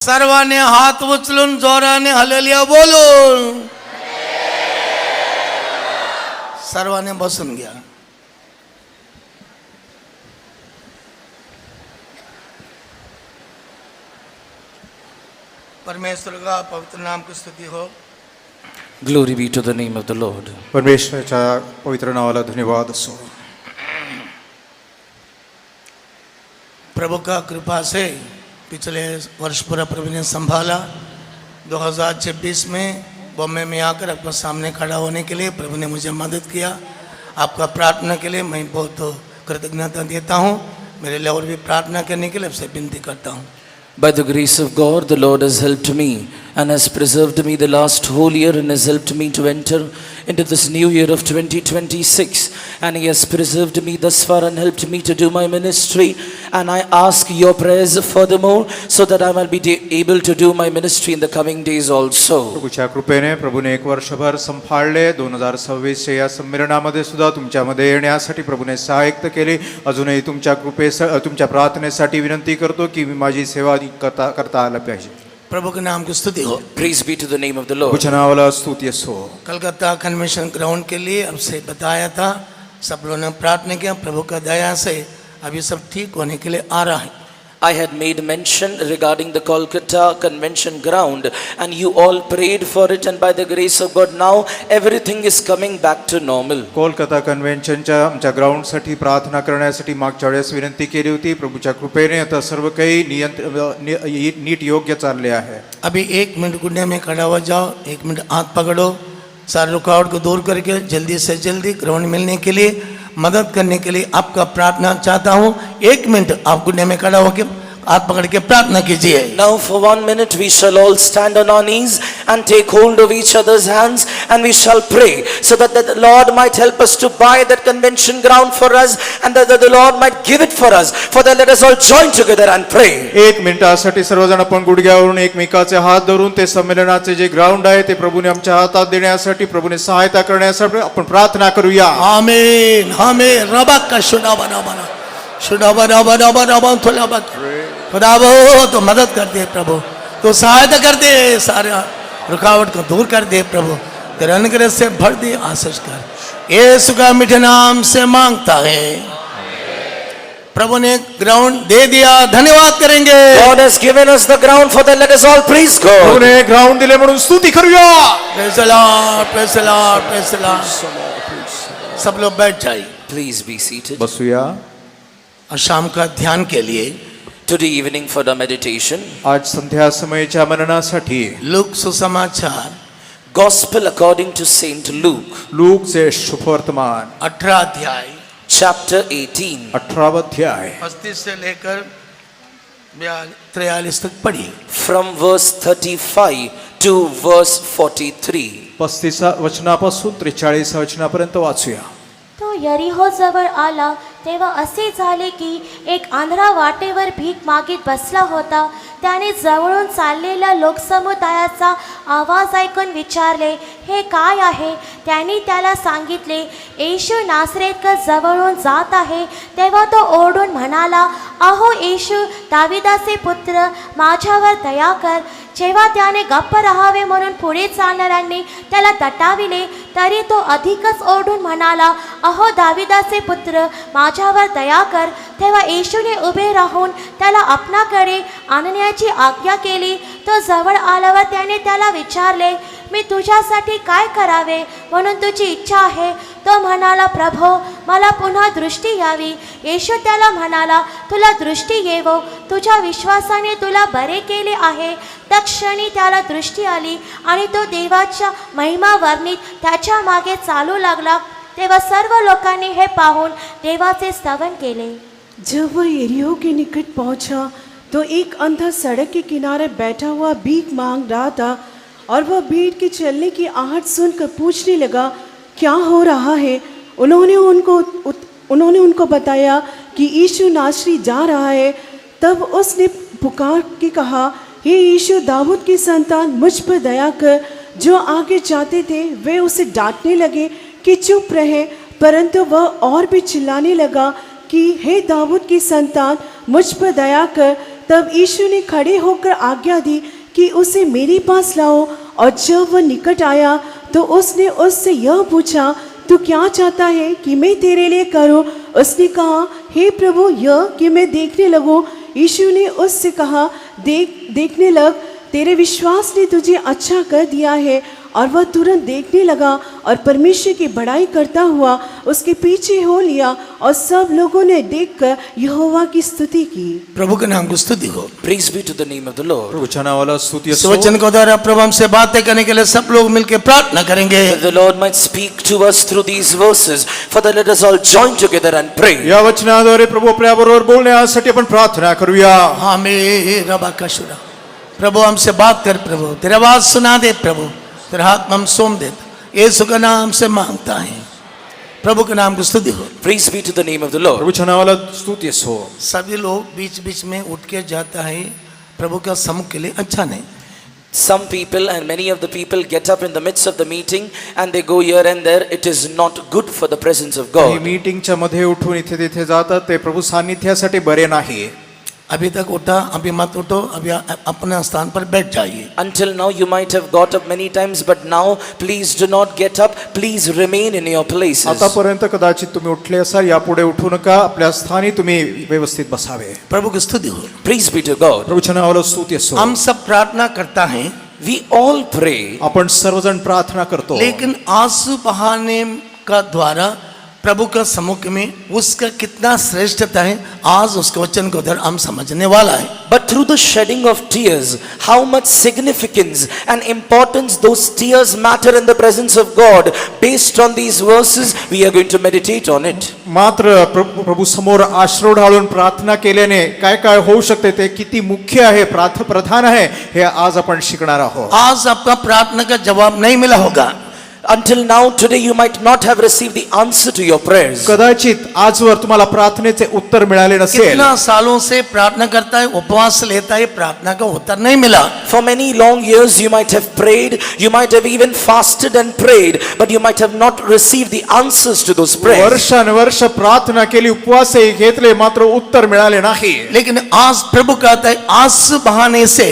सर्वांनी हात उचलून जोराने हालेलुया बोलून सर्वांनी बसून घ्या. परमेश्वर का पवित्र नाम की स्तुति हो. Glory be to the name of the Lord. परमेश्वराच्या पवित्र नावाला धन्यवाद असो. प्रभु का कृपा से पिछले वर्ष पूरा प्रभु ने संभाला. 2026 में बॉम्बे में आकर आपके सामने खड़ा होने के लिए प्रभु ने मुझे मदद किया. आपका प्रार्थना के लिए मैं बहुत कृतज्ञता देता हूँ. मेरे लिए और भी प्रार्थना करने के लिए आपसे विनती करता हूँ. By the grace of God, the Lord has helped me and has preserved me the last whole year and has helped me to enter into this new year of 2026. And He has preserved me thus far and helped me to do my ministry. And I ask your prayers furthermore so that I will be able to do my ministry in the coming days also. प्रभूच्या कृपेने प्रभूने एक वर्षभर संभाळले. 2026 या संमेलनामध्ये सुद्धा तुमच्यामध्ये येण्यासाठी प्रभूने सहाय्य केले. अजूनही तुमच्या तुमच्या प्रार्थनेसाठी विनंती करतो की माझी सेवा करता आला पाहिजे. प्रभु के नाम की स्तुति हो. Praise be to the name of the Lord. प्रभूच्या नावाला स्तुती असो. कलकत्ता कन्वेंशन ग्राउंड के लिए आपसे बताया था. सब लोगों ने प्रार्थना किया. प्रभु का दया से अभी सब ठीक होने के लिए आ रहा है. I had made mention regarding the Kolkata convention ground and you all prayed for it, and by the grace of God now everything is coming back to normal. Kolkata कन्व्हेन्शनच्या आमच्या ग्राउंडसाठी प्रार्थना करण्यासाठी मागच्या वेळेस विनंती केली होती. प्रभूच्या कृपेने आता सर्व काही नीट योग्य चालले आहे. अभी 1 मिनट गुड्डे में खड़ा हो जाओ. 1 मिनट हाथ पकड़ो. सारे रुकावट को दूर करके जल्दी से जल्दी ग्राउंड मिलने के लिए मदद करने के लिए आपका प्रार्थना चाहता हूँ. 1 मिनट आप गुड्डे में खड़ा होकर हाथ पकड़ के प्रार्थना कीजिए. Now for 1 minute we shall all stand on our knees and take hold of each other's hands and we shall pray so that the Lord might help us to buy that convention ground for us and that the Lord might give it for us. For that let us all join together and pray. 1 मिनिटासाठी सर्वजण आपण गुडघ्यावरून एकमेकाचे हात धरून ते संमेलनाचे जे ground आहे ते प्रभूने आमच्या हातात देण्यासाठी प्रभूने सहायता करण्यासाठी आपण प्रार्थना करूया. आमीन. हमें रबक का शुदा बना खुदा वो तो मदद कर दे प्रभु. तो सहायता कर दे. सारे रुकावट को दूर कर दे प्रभु. तेरे अनुग्रह से भर दे. आशीष कर. यीशु का मीठे नाम से मांगता है. प्रभु ने ग्राउंड दे दिया. धन्यवाद करेंगे. God has given us the ground, for that let us all praise God. प्रभूने ग्राउंड दिले म्हणून स्तुती करूया. Praise the Lord, praise the Lord, praise the Lord. सब लोग बैठ जाइए. Please be seated. बसूया. और शाम का ध्यान के लिए Today evening for the meditation, आज संध्या समयच्या मननासाठी लूक सुसमाचार Gospel according to Saint Luke, लूकचे शुभवर्तमान 18 अध्याय chapter 18. 18 अध्याय 35 से लेकर 43 तक पढ़िए. From verse 35 to verse 43. 35 वचनापासून 43 वचनापर्यंत वाचूया. तो यरीहो जवळ आला तेव्हा असे झाले की एक आंधळा वाटेवर भीक मागीत बसला होता. त्याने जवळून चाललेल्या लोकसमुदायाचा आवाज ऐकून विचारले, हे काय आहे? त्यांनी त्याला सांगितले, येशू नासरेतकर जवळून जात आहे. तेव्हा तो ओरडून म्हणाला, अहो येशू दाविदाचे पुत्र, माझ्यावर दया कर. जेव्हा त्याने गप्प राहावे म्हणून पुढे चालणाऱ्यांनी त्याला दटाविले तरी तो अधिकच ओरडून म्हणाला, अहो दाविदाचे पुत्र, माझ्यावर दया कर. तेव्हा येशूने उभे राहून त्याला आपणाकडे आणण्याची आज्ञा केली. तो जवळ आल्यावर त्याने त्याला विचारले, मी तुझ्यासाठी काय करावे म्हणून तुझी इच्छा आहे? तो म्हणाला, प्रभो, मला पुन्हा दृष्टी यावी. येशू त्याला म्हणाला, तुला दृष्टी येवो, तुझ्या विश्वासाने तुला बरे केले आहे. तत्क्षणी त्याला दृष्टी आली आणि तो देवाच्या महिमा वर्णित त्याच्या मागे चालू लागला. तेव्हा सर्व लोकांनी हे पाहून देवाचे स्तवन केले. जब वह यरीहो के निकट पहुंचा तो एक अंधा सड़क के किनारे बैठा हुआ भीख मांग रहा था और वह भीड़ के चलने की आहट सुनकर पूछने लगा, क्या हो रहा है? उन्होंने उनको बताया कि यीशु नासरी जा रहा है. तब उसने पुकार के कहा, हे यीशु दाऊद की संतान, मुझ पर दया कर. जो आगे जाते थे वे उसे डांटने लगे कि चुप रहे, परंतु वह और भी चिल्लाने लगा कि हे दाऊद की संतान, मुझ पर दया कर. तब यीशु ने खड़े होकर आज्ञा दी कि उसे मेरे पास लाओ। और जब वह निकट आया तो उसने उससे यह पूछा, तू क्या चाहता है कि मैं तेरे लिए करूं? उसने कहा, हे प्रभु, यह कि मैं देखने लगूं। यीशु ने उससे कहा, देखने लग, तेरे विश्वास ने तुझे अच्छा कर दिया है। और वह तुरंत देखने लगा और परमेश्वर की बड़ाई करता हुआ उसके पीछे हो लिया। और सब लोगों ने देखकर यहोवा की स्तुति की। प्रभु के नाम को स्तुति हो। Praise be to the name of the Lord. प्रभु वाला स्तुति इस वचन को द्वारा प्रभु हमसे बातें करने के लिए सब लोग मिलकर प्रार्थना करेंगे। That the Lord might speak to us through these verses. Father, let us all join together and pray. या वचनाद्वारे प्रभु आपल्याबरोबर बोलण्यासाठी आपण प्रार्थना करूया। हाँ मेरा बाकाशुरा, प्रभु हमसे बात कर प्रभु, तेरा आवाज सुना दे प्रभु, तेरा हाथ में हम सौंप देते, यीशु के नाम से मांगता है। प्रभु के नाम की स्तुति हो। Praise be to the name of the Lord. प्रभु वाला स्तुति हो। सभी लोग बीच बीच में उठ के जाता है प्रभु का सम्मुख के लिए, अच्छा नहीं। Some people and many of the people get up in the midst of the meeting and they go here and there. It is not good for the presence of काही God. मीटिंगच्या मध्ये उठून इथे तिथे जातात ते प्रभु सानिध्यासाठी बरे नाही। अभी तक उठा, अभी मत उठो, अभी अपने स्थान पर बैठ जाइए। Until now you might have got up many times, but now please do not get up. Please remain in your places. आतापर्यंत कदाचित तुम्ही उठले असाल, यापुढे उठू नका, आपल्या स्थानी तुम्ही व्यवस्थित बसावे। प्रभु की स्तुति हो। Praise be to God. प्रभु वाला स्तुति हो। हम सब प्रार्थना करता है, We all pray, आपण सर्वजण प्रार्थना करतो, लेकिन आंसू बहाने का द्वारा प्रभु का सम्मुख में उसका कितना श्रेष्ठता है, आज उसके वचन को उधर हम समझने वाला है। but through the shedding of tears, how much significance and importance those tears matter in the presence of God. Based on these verses, we are going to meditate on it. मात्र प्रभू समोर आश्रू ढाळून प्रार्थना केल्याने काय काय होऊ शकते ते किती मुख्य आहे, प्रधान आहे, हे आज आपण शिकणार आहोत। आज आपका प्रार्थना का जवाब नहीं मिला होगा। Until now, today you might not have received the answer to your prayers. कदाचित आजवर तुम्हाला प्रार्थनेचे उत्तर मिळाले नसेल। कितना सालों से प्रार्थना करता है, उपवास लेता है, प्रार्थना का उत्तर नहीं मिला। For many long years you might have prayed, you might have even fasted and prayed, but you might have not received the answers to those prayers. वर्षानुवर्ष प्रार्थना केली, उपवासही घेतले, मात्र उत्तर मिळाले नाही। लेकिन आज प्रभु कहता है, आंसू बहाने से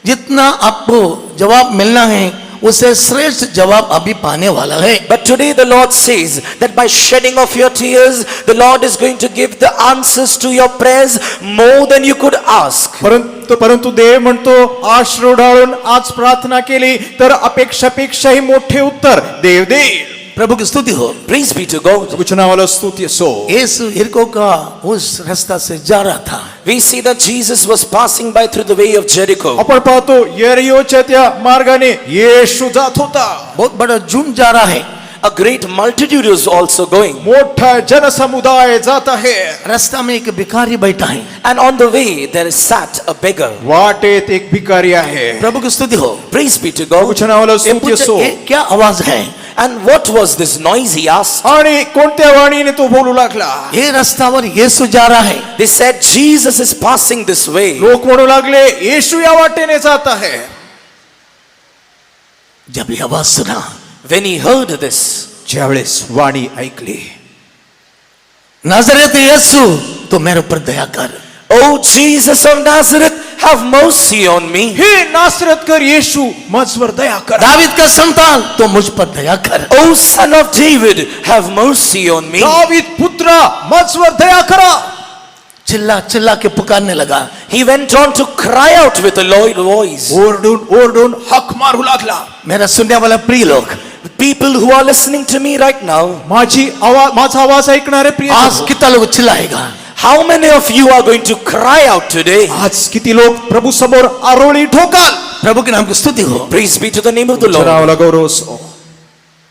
जितना आपको जवाब मिलना है उसे श्रेष्ठ जवाब अभी पाने वाला है। But today the Lord says that by shedding of your tears, the Lord is going to give the answers to your prayers more than you could ask. परंतु देव म्हणतो, आश्रू ढाळून आज प्रार्थना केली तर अपेक्षापेक्षाही मोठे उत्तर देव देईल। प्रभु की स्तुति हो। Praise be to God. वाला स्तुति हो। यीशु यरीहो का उस रास्ता से जा रहा था। We see that Jesus was passing by through the way of Jericho. आपण पाहतो यरीहोच्या त्या मार्गाने येशू जात होता। बहुत बड़ा झुंड जा रहा है। A great multitude is also going. मोठा जनसमुदाय जात आहे। रास्ता में एक भिखारी बैठा है। And on the way there sat a beggar. वाटेत एक भिकारी आहे। प्रभु की स्तुति हो। Praise be to God. वाला स्तुति हो। ये क्या आवाज है? And what was this noise, he asked. आणि कोणत्या वाणीने तो बोलू लागला? ये रास्तावर यीशु जा रहा है। They said Jesus is passing this way. लोक म्हणू लागले, येशू या वाटेने जात आहे। जब ये आवाज सुना, When he heard this, ज्यावेळेस वाणी ऐकली, नाजरेत यीशु तो मेरे ऊपर दया कर। Oh Jesus of Nazareth, have mercy on me. हे नासरतकर येशू मुझवर दया कर। दावीद का संतान तो मुझ पर दया कर। Oh son of David, have mercy on me. दावीद पुत्रा मुझवर दया करा। चिल्ला चिल्ला के पुकारने लगा। He went on to cry out with a loud voice. ओरडून ओरडून हक मारू लागला। मेरा सुनने वाला प्रिय लोग, People who are listening to me right now, माझा आवाज ऐकणारे प्रिय, आज कितना लोग चिल्लाएगा? how many of you are going to cry out today? आज किती लोक प्रभु समोर आरोळी ठोकाल? प्रभु के नाम की स्तुति हो। Praise be to the name of the Lord. नावाला गौरव असो।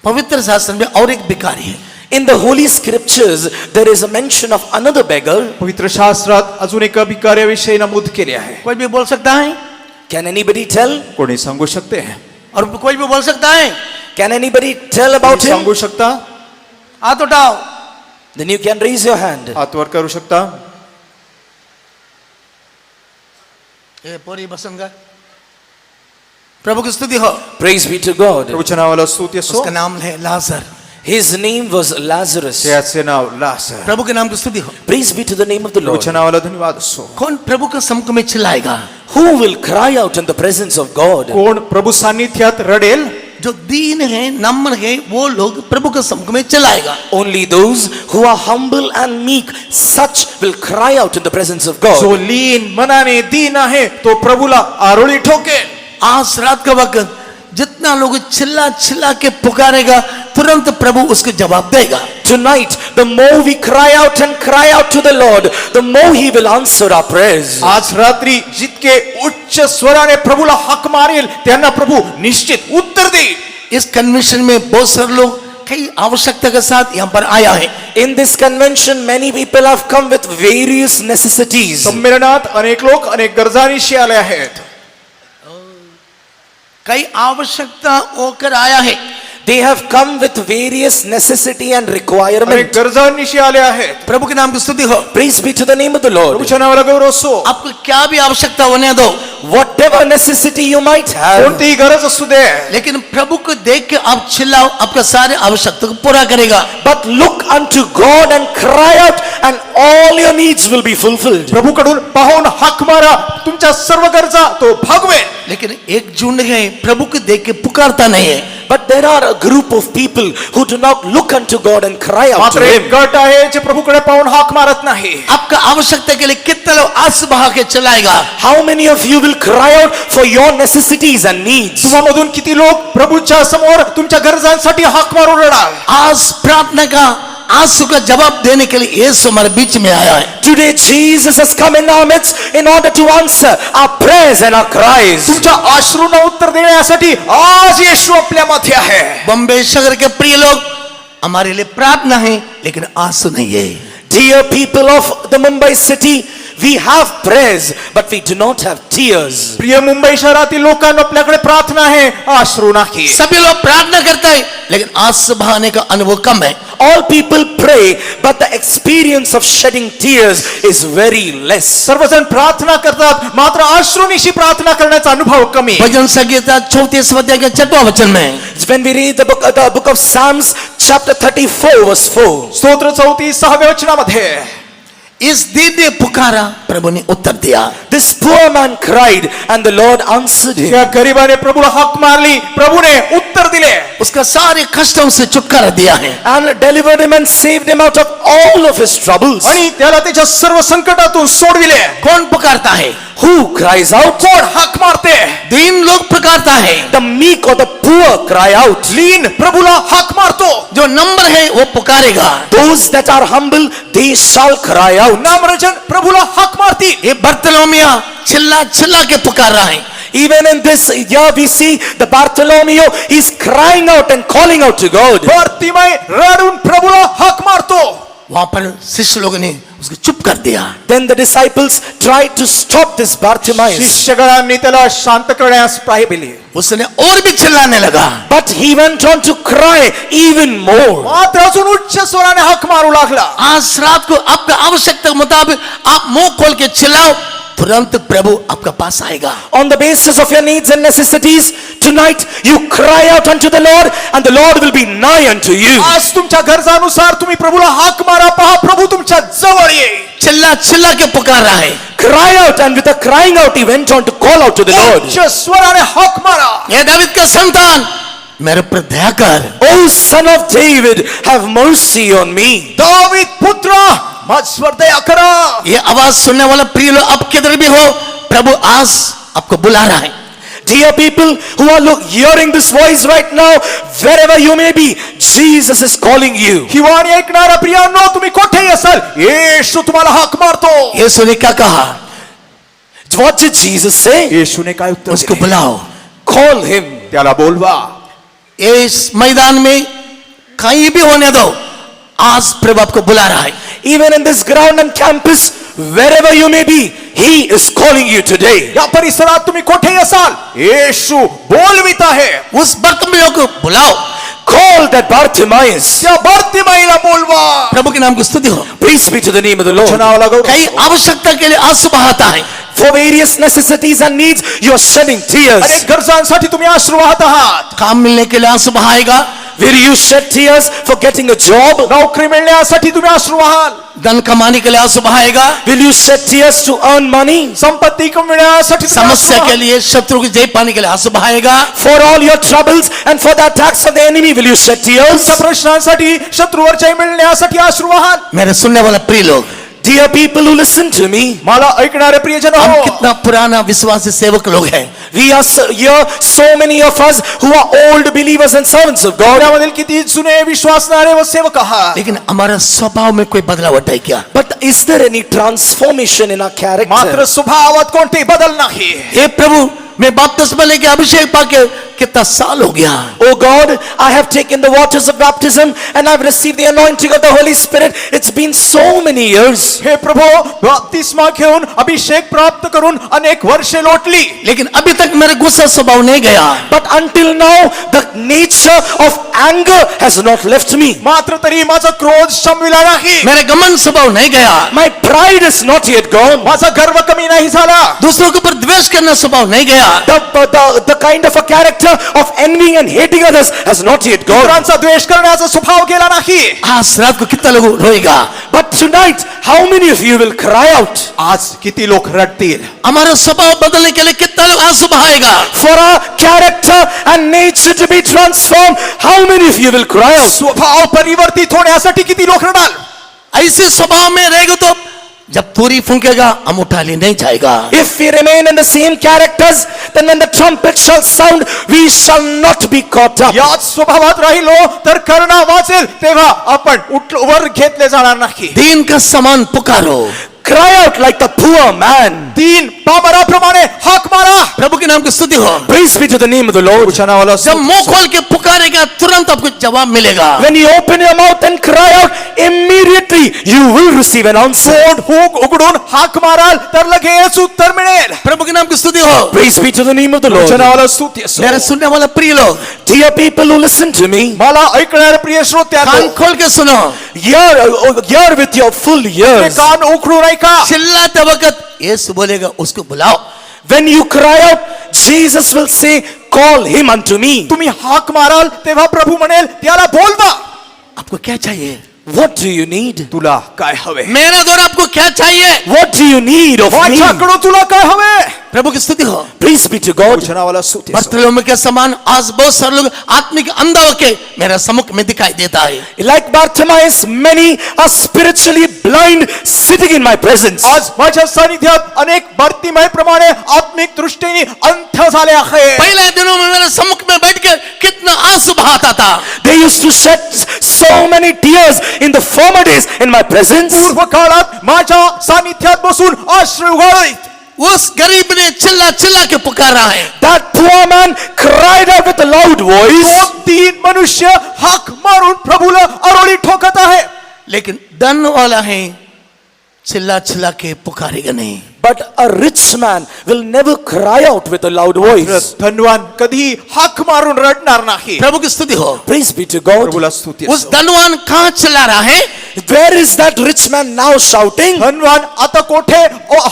पवित्र शास्त्र में और एक भिखारी है। In the holy scriptures, there is a mention of another beggar. पवित्र शास्त्रात अजून एका भिकाऱ्याविषयी नमूद केले आहे। कोई भी बोल सकता है? Can anybody tell? कोणी सांगू शकते? और कोई भी बोल सकता है? Can anybody tell about him? सांगू शकता? हाथ उठाओ। Then you can raise your hand. हात वर करू शकता? ए पोरी बसंगा। प्रभु की स्तुति हो। Praise be to God. प्रभुच्या नावाला स्तुती असो। उसका नाम है लाजर। His name was Lazarus. त्याचे नाव लाजर. प्रभु के नाम की स्तुति हो. Praise be to the name of the Lord. प्रभूच्या नावाला धन्यवाद असो. कौन प्रभु के सम्मुख में चिल्लाएगा? Who will cry out in the presence of God? कोण प्रभू सान्निध्यात रडेल? जो दीन है, नम्र है, वो लोग प्रभु के सम्मुख में चिल्लाएगा. Only those who are humble and meek, such will cry out in the presence of God. जो लीन मनाने दीन आहे तो प्रभूला आरोळी ठोकेल. आज रात का वक्त जितना लोग चिल्ला चिल्ला के पुकारेगा, तुरंत प्रभु उसको जवाब देगा. Tonight, the more we cry out to the Lord, the more He will answer our prayers. आज रात्री जितके उच्च स्वराने प्रभूला हाक मारेल त्यांना प्रभू निश्चित उत्तर देईल. इस कन्वेंशन में बहुत सारे लोग कई आवश्यकता के साथ यहाँ पर आया है. In this convention, many people have come with various necessities. संमेलनात अनेक लोक अनेक गरजांशी आले आहेत. कई आवश्यकता होकर आया है. They have come with various necessity and अनेक requirement. गरजांशी आले आहेत. प्रभु के नाम की स्तुति हो. Praise be to the name of the Lord. प्रभूच्या नावाला गौरव असो. आपको क्या भी आवश्यकता होने दो, Whatever necessity you might have, कोणतीही गरज असू दे, लेकिन प्रभु को देख के आप चिल्लाओ, आपका सारे आवश्यकता को पूरा करेगा. but look unto God and cry out, and all your needs will be fulfilled. प्रभूकडून पाहून हाक मारा, तुमच्या सर्व गरजा तो भागवेल. लेकिन एक झुंड है प्रभु को देख के पुकारता नहीं है. But there are a group of people who do not look unto God and cry out to मात्र एक Him. गट आहे जे प्रभूकडे पाहून हाक मारत नाही. आपका आवश्यकता के लिए कितने लोग आंसू बहा के चलाएगा? How many of you will cry out for your necessities and needs? तुम्हामधून किती लोक प्रभूच्या समोर तुमच्या गरजांसाठी हाक मारून रडाल? आज प्रार्थना का आंसू का जवाब देने के लिए यीशु हमारे बीच में आया है. Today Jesus has come in our midst in order to answer our prayers and our cries. तुमच्या अश्रूंना उत्तर देण्यासाठी आज येशू आपल्या मध्ये आहे. बॉम्बे शहर के प्रिय लोग, हमारे लिए प्रार्थना है लेकिन आंसू नहीं है. Dear people of the Mumbai city, we have prayers but we do not have tears. प्रिय मुंबई शहरातील लोकांना आपल्याकडे प्रार्थना आहे, अश्रू नाही. सभी लोग प्रार्थना करते हैं लेकिन आंसू बहाने का अनुभव कम है. All people pray but the experience of shedding tears is very less. सर्वजण प्रार्थना करतात मात्र अश्रूनिशी प्रार्थना करण्याचा अनुभव कमी. भजन संगीता 34 अध्याय के 6वां वचन में When we read the book of Psalms chapter 34 verse 4, स्तोत्र 34 वचनामध्ये इस दीन ने पुकारा, प्रभु ने उत्तर दिया. this poor man cried and the Lord answered him. त्या गरीबाने प्रभूला हाक मारली, प्रभूने उत्तर दिले. उसका सारे कष्टों से छुटकारा दिया है. And delivered him and saved him out of all of his troubles. आणि त्याला त्याच्या सर्व संकटातून सोडविले. कौन पुकारता है? Who cries out? कोण हाक मारते? दीन लोग पुकारता है. The meek or the poor cry out. लीन प्रभूला हाक मारतो. जो नम्र है वो पुकारेगा. Those that are humble, they shall cry out. नामरजन प्रभूला हाक मारती. ये बर्तलोमिया चिल्ला चिल्ला के पुकार रहा है. Even in this year we see the Bartholomew is crying out and calling out to God. भरतीमय रडून प्रभूला हाक मारतो. वहां पर शिष्य लोगों ने उसको चुप कर दिया. Then the disciples tried to stop this Bartimaeus, शिष्यगणांनी त्याला शांत करण्यास पाहिली. उसने और भी चिल्लाने लगा. but he went on to cry even more. मात्र अजून उच्च स्वराने हाक मारू लागला. आज रात को आपका आवश्यकता के मुताबिक आप मुंह खोल के चिल्लाओ, तुरंत प्रभु आपका पास आएगा. On the basis of your needs and necessities, tonight you cry out unto the Lord and the Lord will be nigh unto you. आज तुमच्या गरजानुसार तुम्ही प्रभूला हाक मारा, पहा प्रभू तुमच्या जवळ येईल. चिल्ला चिल्ला के पुकार रहा है. Cry out, and with a crying out he went on to call out to the Lord. उच्च स्वराने हाक मारा. ये दावीद का संतान, मेरे पर दया कर. O son of David, have mercy on me. दावीद पुत्र माझ्यावर दया करा. ये आवाज सुनने वाला प्रिय लोग, आप किधर भी हो, प्रभु आज आपको बुला रहा है. Dear people who are hearing this voice right now, wherever you may be, Jesus is calling you. ही वाणी ऐकणारा प्रियांनो, तुम्ही कुठेही असाल, येशू तुम्हाला हाक मारतो. यीशु ने क्या कहा? What did Jesus say? येशूने काय उत्तर उसको दिले? बुलाओ. Call him. त्याला बोलवा. इस मैदान में कहीं भी होने दो, आज प्रभु आपको बुला रहा है. Even in this ground and campus, wherever you may be, he is calling you today. या परिसरात तुम्ही कुठेही असाल, येशू बोलवित आहे. उस बर्तमियों को बुलाओ. Call that Bartimaeus. त्या भरतीमयीला बोलवा. प्रभु के नाम की स्तुति हो. Praise be to the name of the Lord. नावाला गौरव. कई आवश्यकता के लिए आंसू बहाता है. For various necessities and needs, you are shedding tears. अनेक गरजांसाठी तुम्ही अश्रू वाहत आहात. काम मिलने के लिए आंसू बहाएगा. Will you shed tears for getting a job? नोकरी मिळण्यासाठी तुम्ही अश्रू वहाल. धन कमाने के लिए आंसू बहाएगा, Will you shed tears to earn money? संपत्ती मिळण्यासाठी तुम्ही अश्रू समस्या के वहाल. लिए, शत्रु की जय पाने के लिए आंसू बहाएगा, For all your troubles and for the attacks of the enemy, will you shed tears? तुमच्या प्रश्नांसाठी, शत्रूवर जय मिळण्यासाठी अश्रू वहाल. मेरे सुनने वाला प्रिय लोग, Dear people who listen to me, मला ऐकणारे प्रियजन हम हो, कितना पुराना विश्वासी सेवक लोग हैं. we are here, so many of us who are old believers and servants of God. यामधील किती जुने विश्वासणारे व सेवक आहात. लेकिन हमारा स्वभाव में कोई बदलावट है क्या? But is there any transformation in our character? मात्र स्वभावात कोणतेही बदल नाही. हे प्रभु, मैं बपतिस्मा लेके अभिषेक पाके कितना साल हो गया. Oh God, I have taken the waters of baptism and I've received the anointing of the Holy Spirit. It's been so many years. हे प्रभू, बपतिस्मा घेऊन अभिषेक प्राप्त करून अनेक वर्षे लोटली. लेकिन अभी तक मेरा गुस्सा स्वभाव नहीं गया. But until now, the nature of anger has not left me. मात्र तरी माझा क्रोध शमविला नाही. मेरा गमन स्वभाव नहीं गया. My pride is not yet gone. माझा गर्व कमी नाही झाला. दूसरों के ऊपर द्वेष करना स्वभाव नहीं गया. The kind of a character of envying and hating others has not yet gone. इतरांचा द्वेष करण्याचा स्वभाव गेला नाही. आज रात को कितना लोग रोएगा. But tonight, how many of you will cry out? आज किती लोक रडतील. हमारा स्वभाव बदलने के लिए कितना लोग आंसू बहाएगा. For our character and nature to be transformed, how many of you will cry out? स्वभाव परिवर्तित होण्यासाठी किती लोक रडाल. ऐसे स्वभाव में रहेगा तो जब तुरी फूंकेगा हम उठा ले नहीं जाएगा. If we remain in the same characters, then when the trumpet shall sound, we shall not be caught up. याच स्वभावात राहिलो तर कर्ण वाचेल तेव्हा आपण वर घेतले जाणार नाही. दीन का समान पुकारो. Cry out like the poor man. तीन पामराप्रमाणे हाक मारा. प्रभु के नाम की स्तुति हो. Praise be to the name of the Lord. तुझ्या नावाला जब मुंह खोल के पुकारेगा तुरंत आपको जवाब मिलेगा. When you open your mouth and cry out, immediately you will receive an answer. तोंड हुक उघडून हाक माराल तर लगेच उत्तर मिळेल. प्रभु के नाम की स्तुति हो. Praise be to the name of the तुझ्या Lord. नावाला स्तुती असो. मेरे सुनने वाला प्रिय लोग, Dear people who listen to me, मला ऐकणारे प्रिय श्रोत्यांनो, कान खोल के सुनो. hear with your full ears. कान उघडून ऐका. चिल्लाते वक्त यीशु बोलेगा उसको बुलाओ. When you cry out, Jesus will say, call him unto me. तुम्ही हाक माराल तेव्हा प्रभू म्हणेल त्याला बोलवा. आपको क्या चाहिए? What do you need? तुला काय हवे. मेरे द्वारा आपको क्या चाहिए? What do you need of me? माझ्याकडून तुला काय हवे. प्रभु की स्तुति हो. Praise be to God. तुझ्या नावाला स्तुती असो. बर्तलोमेव के समान आज बहुत सारे लोग आत्मिक अंधा होके मेरे सम्मुख में दिखाई देता है. Like Bartimaeus, many are spiritually blind sitting in my presence. आज माझ्या सानिध्यात अनेक बार्तिमाई प्रमाणे आत्मिक दृष्टीने अंध झाले आहे. पहले दिनों में मेरे सम्मुख में बैठकर कितना आंसू बहाता था. They used to shed so many tears in the former days in my presence. पूर्व काळात माझ्या सानिध्यात बसून अश्रू गळीत. उस गरीब ने चिल्ला चिल्ला के पुकारा है. That poor man cried out with a loud voice. तो तीन मनुष्य हाक मारून प्रभूला अरोळी ठोकत आहे. लेकिन धन वाला है चिल्ला चिल्ला के पुकारेगा नहीं. But a rich man will never cry out with a loud voice. धनवान कधी हाक मारून रडणार नाही. प्रभु की स्तुति हो. Praise be to God. प्रभूला स्तुती उस असो. धनवान कहाँ चिल्ला रहा है? Where is that rich man now shouting? धनवान आता कोठे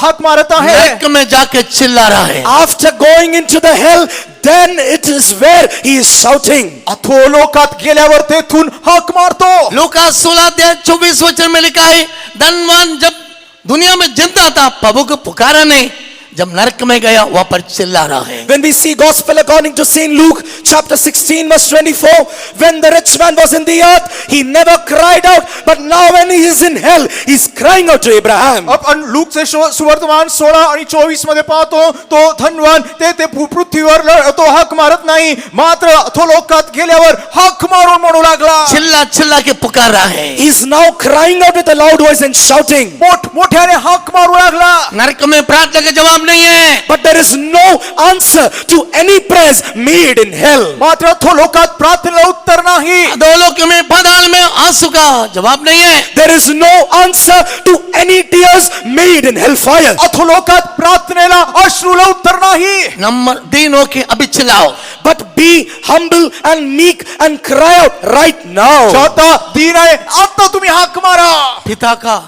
हाक मारत आहे. नरक में जाके चिल्ला रहा है. After going into the hell, then it is where he is shouting. अधोलोकात गेल्यावर तेथून हाक मारतो. लूका 16:24 वचन में लिखा है, धनवान जब दुनिया में जिंदा था प्रभु को पुकारा नहीं, जब नरक में गया वहां पर चिल्ला रहा है. When we see gospel according to Saint Luke chapter 16 verse 24, when the rich man was in the earth, he never cried out, but now when he is in hell, he is crying out to Abraham. आपण लूकचे सुवर्तमान 16 आणि 24 मध्ये पाहतो, तो धनवान ते पृथ्वीवर तो हाक मारत नाही, मात्र अधोलोकात गेल्यावर हाक मारून म्हणू लागला. चिल्ला चिल्ला के पुकार रहा है. He is now crying out with a loud voice and shouting. मोठ्याने हाक मारू लागला. नरक में प्रार्थना का जवाब नहीं है. But there is no answer to any prayers made in hell. मात्र अधोलोकात प्रार्थनेला उत्तर नाही. अधोलोक में पाताल में आंसू का जवाब नहीं है. There is no answer to any tears made in hellfire. अधोलोकात प्रार्थनेला अश्रूला उत्तर नाही. नंबर 3 होके अभी चिल्लाओ. But be humble and meek and cry out right now. आता दीन आहे, आता तुम्ही हाक मारा. पिता का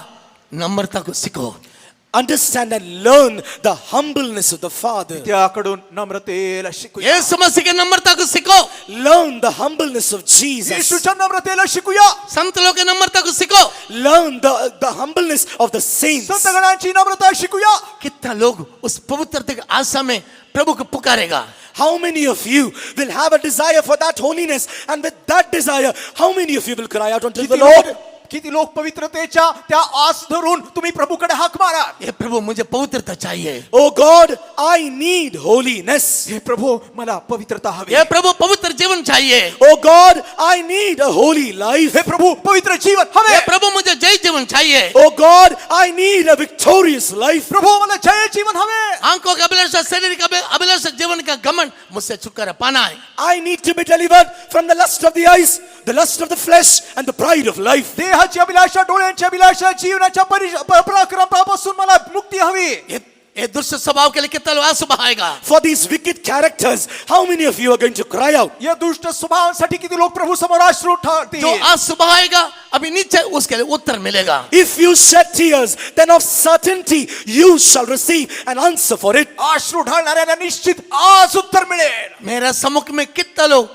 नम्रता को सीखो. understand and learn the humbleness of the Father. त्याकडून नम्रतेला शिकूया. यीशु मसीह की नम्रता को सीखो, Learn the humbleness of Jesus. येशूच्या नम्रतेला शिकूया. संत लोग की नम्रता को सीखो. Learn the humbleness of the saints. संतगणांची नम्रता शिकूया. कितना लोग उस पवित्रता की आशा में प्रभु को पुकारेगा. How many of you will have a desire for that holiness, and with that desire, how many of you will cry out unto the Lord? किती लोक पवित्रतेच्या त्या आस धरून तुम्ही प्रभूकडे हाक मारा. ये प्रभु मुझे पवित्रता चाहिए. Oh God, I need holiness. हे प्रभू मला पवित्रता हवी. ये प्रभु पवित्र जीवन चाहिए. Oh God, I need a holy life. हे प्रभू पवित्र जीवन ये हवे. प्रभु मुझे जय जीवन चाहिए. Oh God, I need a victorious life. प्रभू मला जय जीवन हवे. आंखों का अभिलाषा, शरीर का अभिलाषा, जीवन का घमंड मुझसे छुटकारा पाना है. I need to be delivered from the lust of the eyes, the lust of the flesh, and the pride of life. देहाची अभिलाषा, डोळ्यांची अभिलाषा, जीवनाच्या पराक्रमापासून मला मुक्ती हवी. ये दुष्ट स्वभाव के लिए कितना लोग आंसू बहाएगा. For these wicked characters, how many of you are going to cry out? या दुष्ट स्वभावांसाठी किती लोक प्रभू समोर अश्रू ठाकतील. जो आंसू बहाएगा अभी नीचे उसके लिए उत्तर मिलेगा. If you shed tears, then of certainty you shall receive an answer for it. अश्रू ढाळणाऱ्यांना निश्चित आज उत्तर मिळेल. मेरा सम्मुख में कितना लोग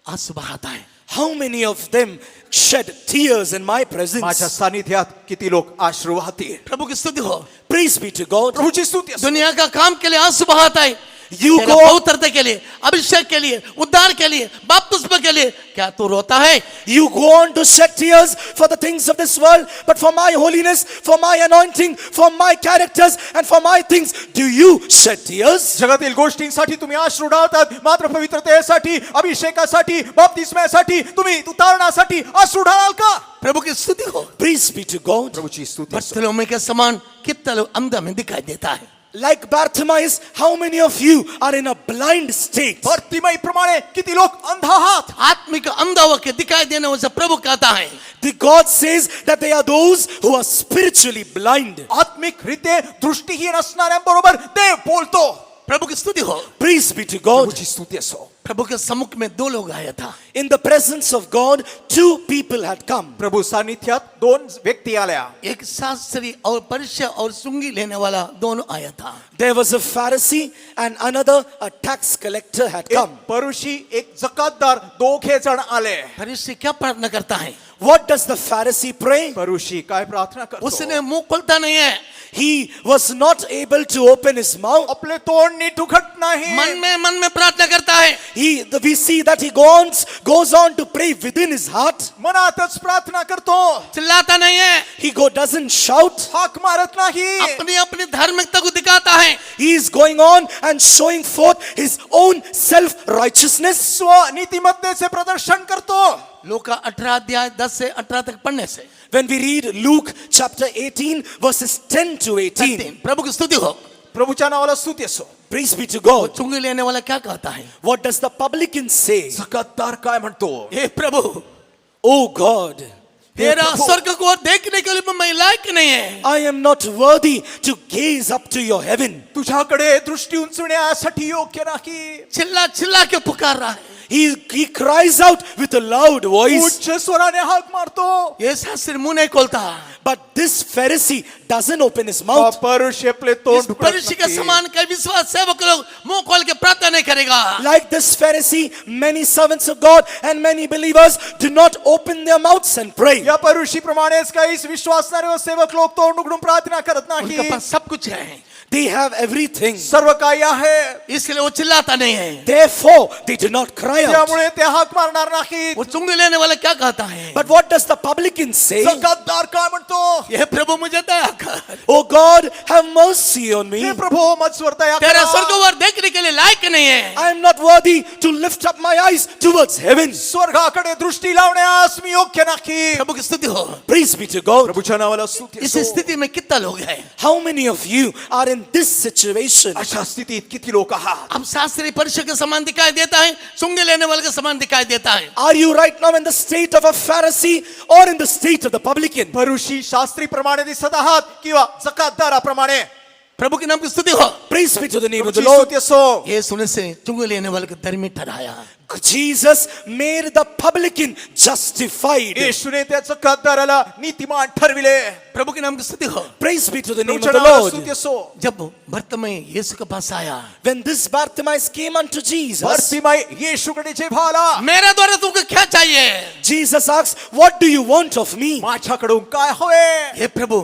आंसू बहाता है. How many of them shed tears in my माझ्या presence? सानिध्यात किती लोक अश्रू वाहतील. प्रभु की स्तुति हो. Praise be to God. प्रभूची स्तुती असो. दुनिया का काम के लिए आंसू बहाता है. You तेरा go, पवित्रता के लिए, अभिषेक के लिए, उद्धार के लिए, बपतिस्मा के लिए क्या तू रोता है? you go on to shed tears for the things of this world, but for my holiness, for my anointing, for my characters, and for my things, do you shed tears? जगातील गोष्टींसाठी तुम्ही अश्रू ढाळतात, मात्र पवित्रतेसाठी, अभिषेकासाठी, बपतिस्म्यासाठी, तुम्ही उतारण्यासाठी अश्रू ढाळाल का? प्रभु की स्तुति हो. Praise be to God. प्रभूची स्तुती असो. बर्तलों के समान कितना लोग अंधा में दिखाई देता है. Like Bartimaeus, how many of you are in a blind state? भरतीमय प्रमाणे किती लोक अंध आहात. आत्मिक अंधा होकर दिखाई देने वाला प्रभु कहता है. The God says that they are those who are spiritually blind. आत्मिक रीते दृष्टीहीन असणाऱ्यांबरोबर देव बोलतो. प्रभु की स्तुति हो. Praise be to God. प्रभूची स्तुती असो. प्रभु के सम्मुख में दो लोग आया था. In the presence of God, two people had come. प्रभु सानिध्यात दोन व्यक्ती आल्या. एक शास्त्री और परिचय और सुंगी लेने वाला दोनों आया था. There was a Pharisee and another, a tax collector, had come. एक परुषी, एक जकातदार, दोघे जण आले. परिचय क्या प्रार्थना करता है? What does the Pharisee pray? परुषी काय प्रार्थना करतो. उसने मुंह खोलता नहीं है. He was not able to open his mouth. आपले तोंड नीट उघडत नाही. मन में प्रार्थना करता है. We see that he goes on to pray within his heart. मनातच प्रार्थना करतो. चिल्लाता नहीं है. He doesn't shout. हाक मारत नाही. अपनी अपनी धार्मिकता को दिखाता है. He is going on and showing forth his own self-righteousness. स्व नीतिमत्तेचे प्रदर्शन करतो. लूका 18 अध्याय 10 से 18 तक पढ़ने से When we read Luke chapter 18 verses 10 to 18, प्रभु की स्तुति हो. प्रभूच्या नावाला स्तुती असो. praise be to God. चुंगी लेने वाला क्या कहता है? What does the publican say? Jakatdar काय म्हणतो. हे प्रभु, Oh God, तेरा स्वर्ग को देखने के लिए मैं लायक नहीं है. I am not worthy to gaze up to your heaven. तुझ्याकडे दृष्टी उंचवण्यासाठी योग्य नाही. चिल्ला चिल्ला के पुकार रहा है. He cries out with a loud voice. उच्च स्वराने हाक मारतो. ये शास्त्री मुंह नहीं खोलता. But this Pharisee doesn't open his mouth. परुषी आपले इस तोंड परिचय के समान कई विश्वास सेवक लोग मुंह खोल के प्रार्थना नहीं करेगा. Like this Pharisee, many servants of God and many believers do not open their mouths and pray. या परुषी प्रमाणेच काही विश्वासणारे व सेवक लोक तोंड उघडून प्रार्थना करत उनके नाही. पास सब कुछ है, They have everything. सर्व काही आहे. इसलिए वो चिल्लाता नहीं है. Therefore, they do not cry out. त्यामुळे ते हाक मारणार नाहीत. वो चुंगी लेने वाला क्या कहता है? But what does the publican say? Jakatdar काय म्हणतो. ये प्रभु मुझे दया कर. Oh God, have mercy on me. हे प्रभू मजवर दया तेरा करा. स्वर्गवार देखने के लिए लायक नहीं है. I am not worthy to lift up my eyes towards heaven. स्वर्गाकडे दृष्टी लावण्यास मी योग्य नाही. प्रभु की स्तुति हो. Praise be to God. प्रभूच्या नावाला स्तुती इस असो. स्थिति में कितना लोग हैं? How many of you are in this situation? अशा स्थितीत किती लोक आहात. अब शास्त्री परिचय के समान दिखाई देता है, चुंगी लेने वाले के समान दिखाई देता है. Are you right now in the state of a Pharisee or in the state of the publican? परुषी Shastri प्रमाणे दिसत आहात किंवा जकातदाराप्रमाणे. प्रभु के नाम की स्तुति हो। Praise be to the name of the प्रभूची Lord. स्तुती असो. ये सुने से चुंगी लेने वाले को धर्मी ठहराया। Jesus made the publican justified. येशूने त्याचं कद्दाराला नीतिमान ठरविले. प्रभु के नाम की स्तुति हो। Praise be to the name of प्रभूच्या the नावाला Lord. स्तुती असो. जब भर्तमय यीशु के पास आया, When this Bartimaeus came unto Jesus, भरतीमाई येशूकडे जेव्हा आला, मेरे द्वारा तुमको क्या चाहिए? Jesus asked, "What do you want of me?" माझ्याकडून काय हवे? हे प्रभु,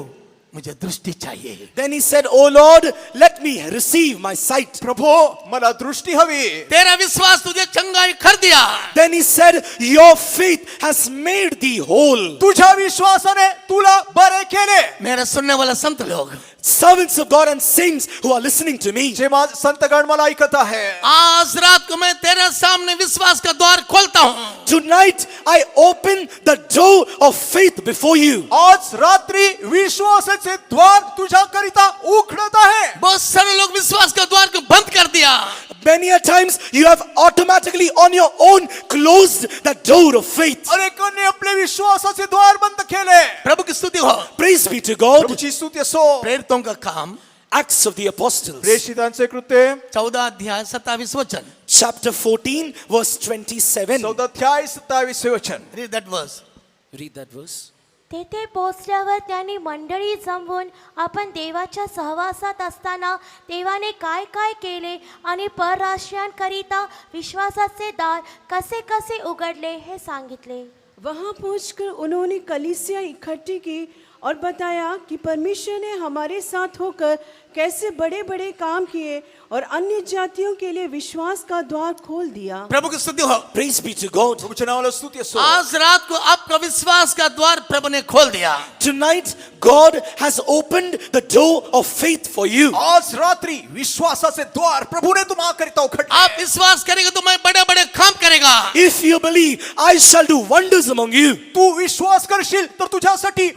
मुझे दृष्टि चाहिए। Then he said, "O Lord, let me receive my sight." प्रभू, मला दृष्टी हवी. तेरा विश्वास तुझे चंगाई कर दिया। Then he said, "Your faith has made thee whole." तुझ्या विश्वासाने तुला बरे केले. मेरा सुनने वाला संत लोग, Servants of God and saints who are listening to me, जे संतगण मला ऐकत आहे, आज रात को मैं तेरे सामने विश्वास का द्वार खोलता हूँ। tonight I open the door of faith before you. आज रात्री विश्वासाचे द्वार तुझ्याकरिता उघडत आहे. बहुत सारे लोग विश्वास का द्वार को बंद कर दिया। Many a times you have automatically on your own closed the door of faith. अनेकांनी आपले विश्वासाचे द्वार बंद केले. प्रभु की स्तुति हो। Praise be to God. प्रभूची स्तुती असो. प्रेरितों का काम, Acts of the Apostles, प्रेषितांचे कृत्य 14 अध्याय 27 वचन। chapter 14, verse 27. 14-27 वचन. Read that verse. Read that verse. तेथे पोचल्यावर त्यांनी मंडळी जमवून आपण देवाच्या सहवासात असताना देवाने काय काय केले आणि परराष्ट्रीयांकरिता विश्वासाचे दार कसे कसे उघडले हे सांगितले। वहां पहुंचकर उन्होंने कलीसिया इकट्ठी की और बताया कि परमेश्वर ने हमारे साथ होकर कैसे बड़े बड़े काम किए और अन्य जातियों के लिए विश्वास का द्वार खोल दिया। प्रभु की स्तुति हो। Praise be to God. प्रभूच्या नावाला स्तुती असो. आज रात को आपका विश्वास का द्वार प्रभु ने खोल दिया। Tonight, God has opened the door of faith for you. आज रात्री विश्वासाचे द्वार प्रभूने तुम्हाकरिता उघडले. आप विश्वास करेंगे तो मैं बड़े बड़े काम करेगा। If you believe, I shall do wonders among you. तू विश्वास करशील तर तुझ्यासाठी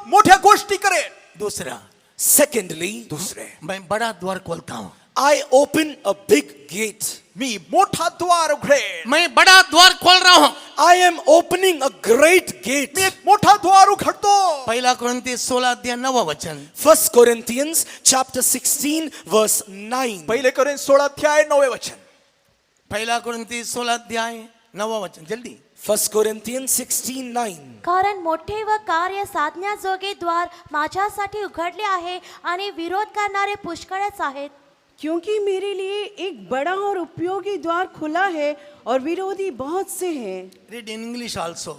मोठ्या गोष्टी करेल. दूसरा, Secondly, दुसरे, मैं बड़ा द्वार खोलता हूँ। I open a big gate. मी मोठा द्वार उघडेल. मैं बड़ा द्वार खोल रहा हूँ। I am opening a great gate. मी एक मोठा द्वार उघडतो. पहला कुरिन्थी 16 अध्याय 9 वचन। 1 Corinthians chapter 16 verse 9. पहिले कोरिन्थ 16-9 वचन. पहला कुरिन्थी 16 अध्याय 9 वचन, जल्दी। 1 Corinthians 16:9. कारण मोठे व कार्य साधण्याजोगे द्वार माझ्यासाठी उघडले आहे आणि विरोध करणारे पुष्कळच आहेत। क्योंकि मेरे लिए एक बड़ा और उपयोगी द्वार खुला है और विरोधी बहुत से हैं। Read in English also.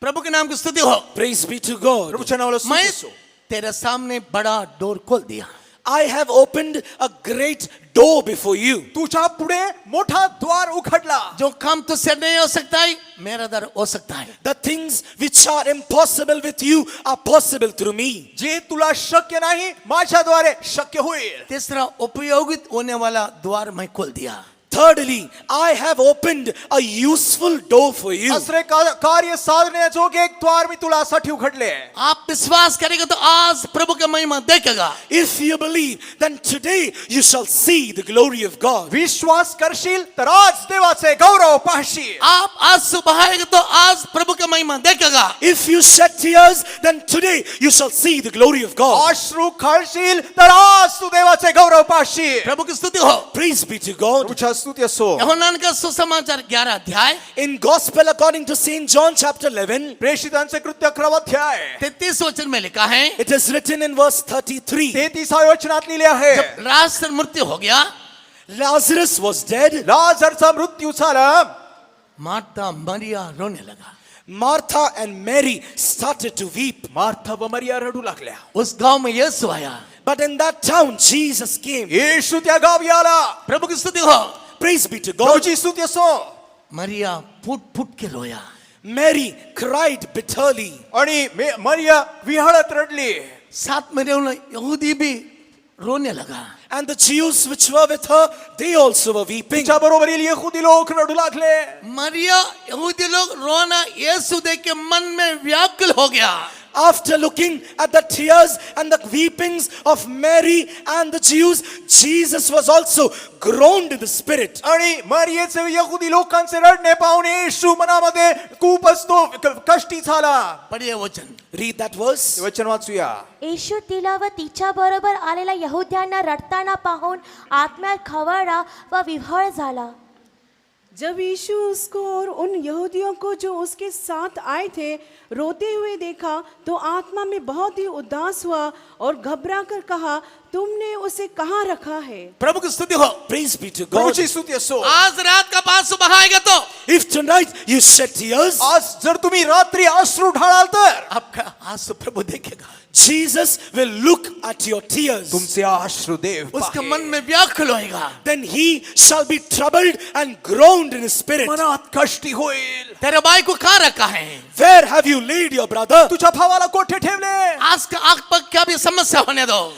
प्रभु के नाम की स्तुति हो। Praise be to God. प्रभूच्या नावाला स्तुती मैं असो. तेरे सामने बड़ा डोर खोल दिया। I have opened a great door before you. तुझ्या पुढे मोठा द्वार उघडला. जो काम तुझसे नहीं हो सकता है, मेरा द्वार हो सकता है। The things which are impossible with you are possible through me. जे तुला शक्य नाही माझ्याद्वारे शक्य होईल. तीसरा, उपयोगित होने वाला द्वार मैं खोल दिया। Thirdly, I have opened a useful door for you. असरे कार्य साधण्याजोगे एक द्वार मी तुला साठी उघडले. आप विश्वास करेंगे तो आज प्रभु का महिमा देखेगा। If you believe, then today you shall see the glory of God. विश्वास करशील तर आज देवाचे गौरव पाहशील. आप आंसू बहाएंगे तो आज प्रभु का महिमा देखेगा। If you shed tears, then today you shall see the glory of God. अश्रू खाळशील तर आज तू देवाचे गौरव पाहशील. प्रभु की स्तुति हो। Praise be to God. प्रभूच्या स्तुती असो. यूहन्ना का सुसमाचार 11 अध्याय In Gospel according to St. John chapter 11, प्रेषितांचे कृत्य 11 अध्याय 33 वचन में लिखा है, it is written in verse 33. 33 वचनात लिहिले आहे. जब लाजर मृत्यु हो गया, Lazarus was dead. लाजरचा मृत्यू झाला. मार्था मरिया रोने लगा। Martha and Mary started to weep. Martha व मरिया रडू लागल्या. उस गांव में यीशु आया। But in that town, Jesus came. येशू त्या गावी आला. प्रभु की स्तुति हो। Praise be to God. प्रभूची स्तुती असो. मरिया फूट फूट के रोया। Mary cried bitterly. आणि मरिया विहळत रडली. साथ में रहने यहूदी भी रोने लगा। And the Jews which were with her, they also were weeping. तिच्या बरोबरील यहूदी लोक रडू लागले. मरिया यहूदी लोग रोना यीशु देख के मन में व्याकुल हो गया। after looking at the tears and the weepings of Mary and the Jews, Jesus was also groaned in the spirit. आणि मरियेचे यहुदी लोकांचे रडणे पाहून येशू मनामध्ये खूपच तो कष्टी झाला. पढ़िए वचन. Read that verse. ते वचन वाचूया. येशू तिला व तिच्या बरोबर आलेल्या यहुद्यांना रडताना पाहून आत्म्यात खवळला व विव्हळ झाला. जब यीशु उसको और उन यहूदियों को जो उसके साथ आए थे रोते हुए देखा तो आत्मा में बहुत ही उदास हुआ और घबरा कर कहा, तुमने उसे कहाँ रखा है? प्रभु की स्तुति हो. Praise be to God. प्रभूची स्तुती असो. आज रात का पास बहाएगा तो If tonight you shed tears, आज जर तुम्ही रात्री अश्रू ढाळाल तर आपका आंसू प्रभु देखेगा. Jesus will look at your tears. तुमचे अश्रू देव उसके पाहेल. मन में व्याकुल होएगा. Then he shall be troubled and groaned in his spirit. मनात कष्टी होईल. तेरे भाई को कहाँ रखा है? Where have you laid your brother? तुझ्या भावाला कोठे ठेवले? आज का आग पर क्या भी समस्या होने दो.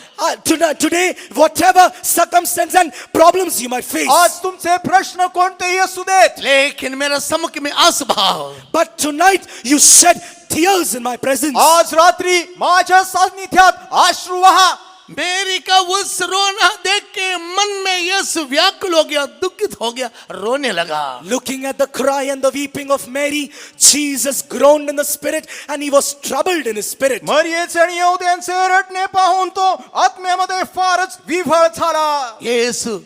Today, whatever circumstance and problems you might face, आज तुमचे प्रश्न कोणतेही असू देत, लेकिन मेरे सम्मुख में आंसू बहाओ. but tonight you shed tears in my presence. आज रात्री माझ्या सान्निध्यात अश्रू वहा. मेरी का उस रोना देख के मन में यीशु व्याकुल हो गया, दुखित हो गया, रोने लगा. Looking at the cry and the weeping of Mary, Jesus groaned in the spirit and he was troubled in his spirit. मरियेचे आणि यहुद्यांचे रडणे पाहून तो आत्म्यामध्ये फारच विव्हळ झाला. यीशु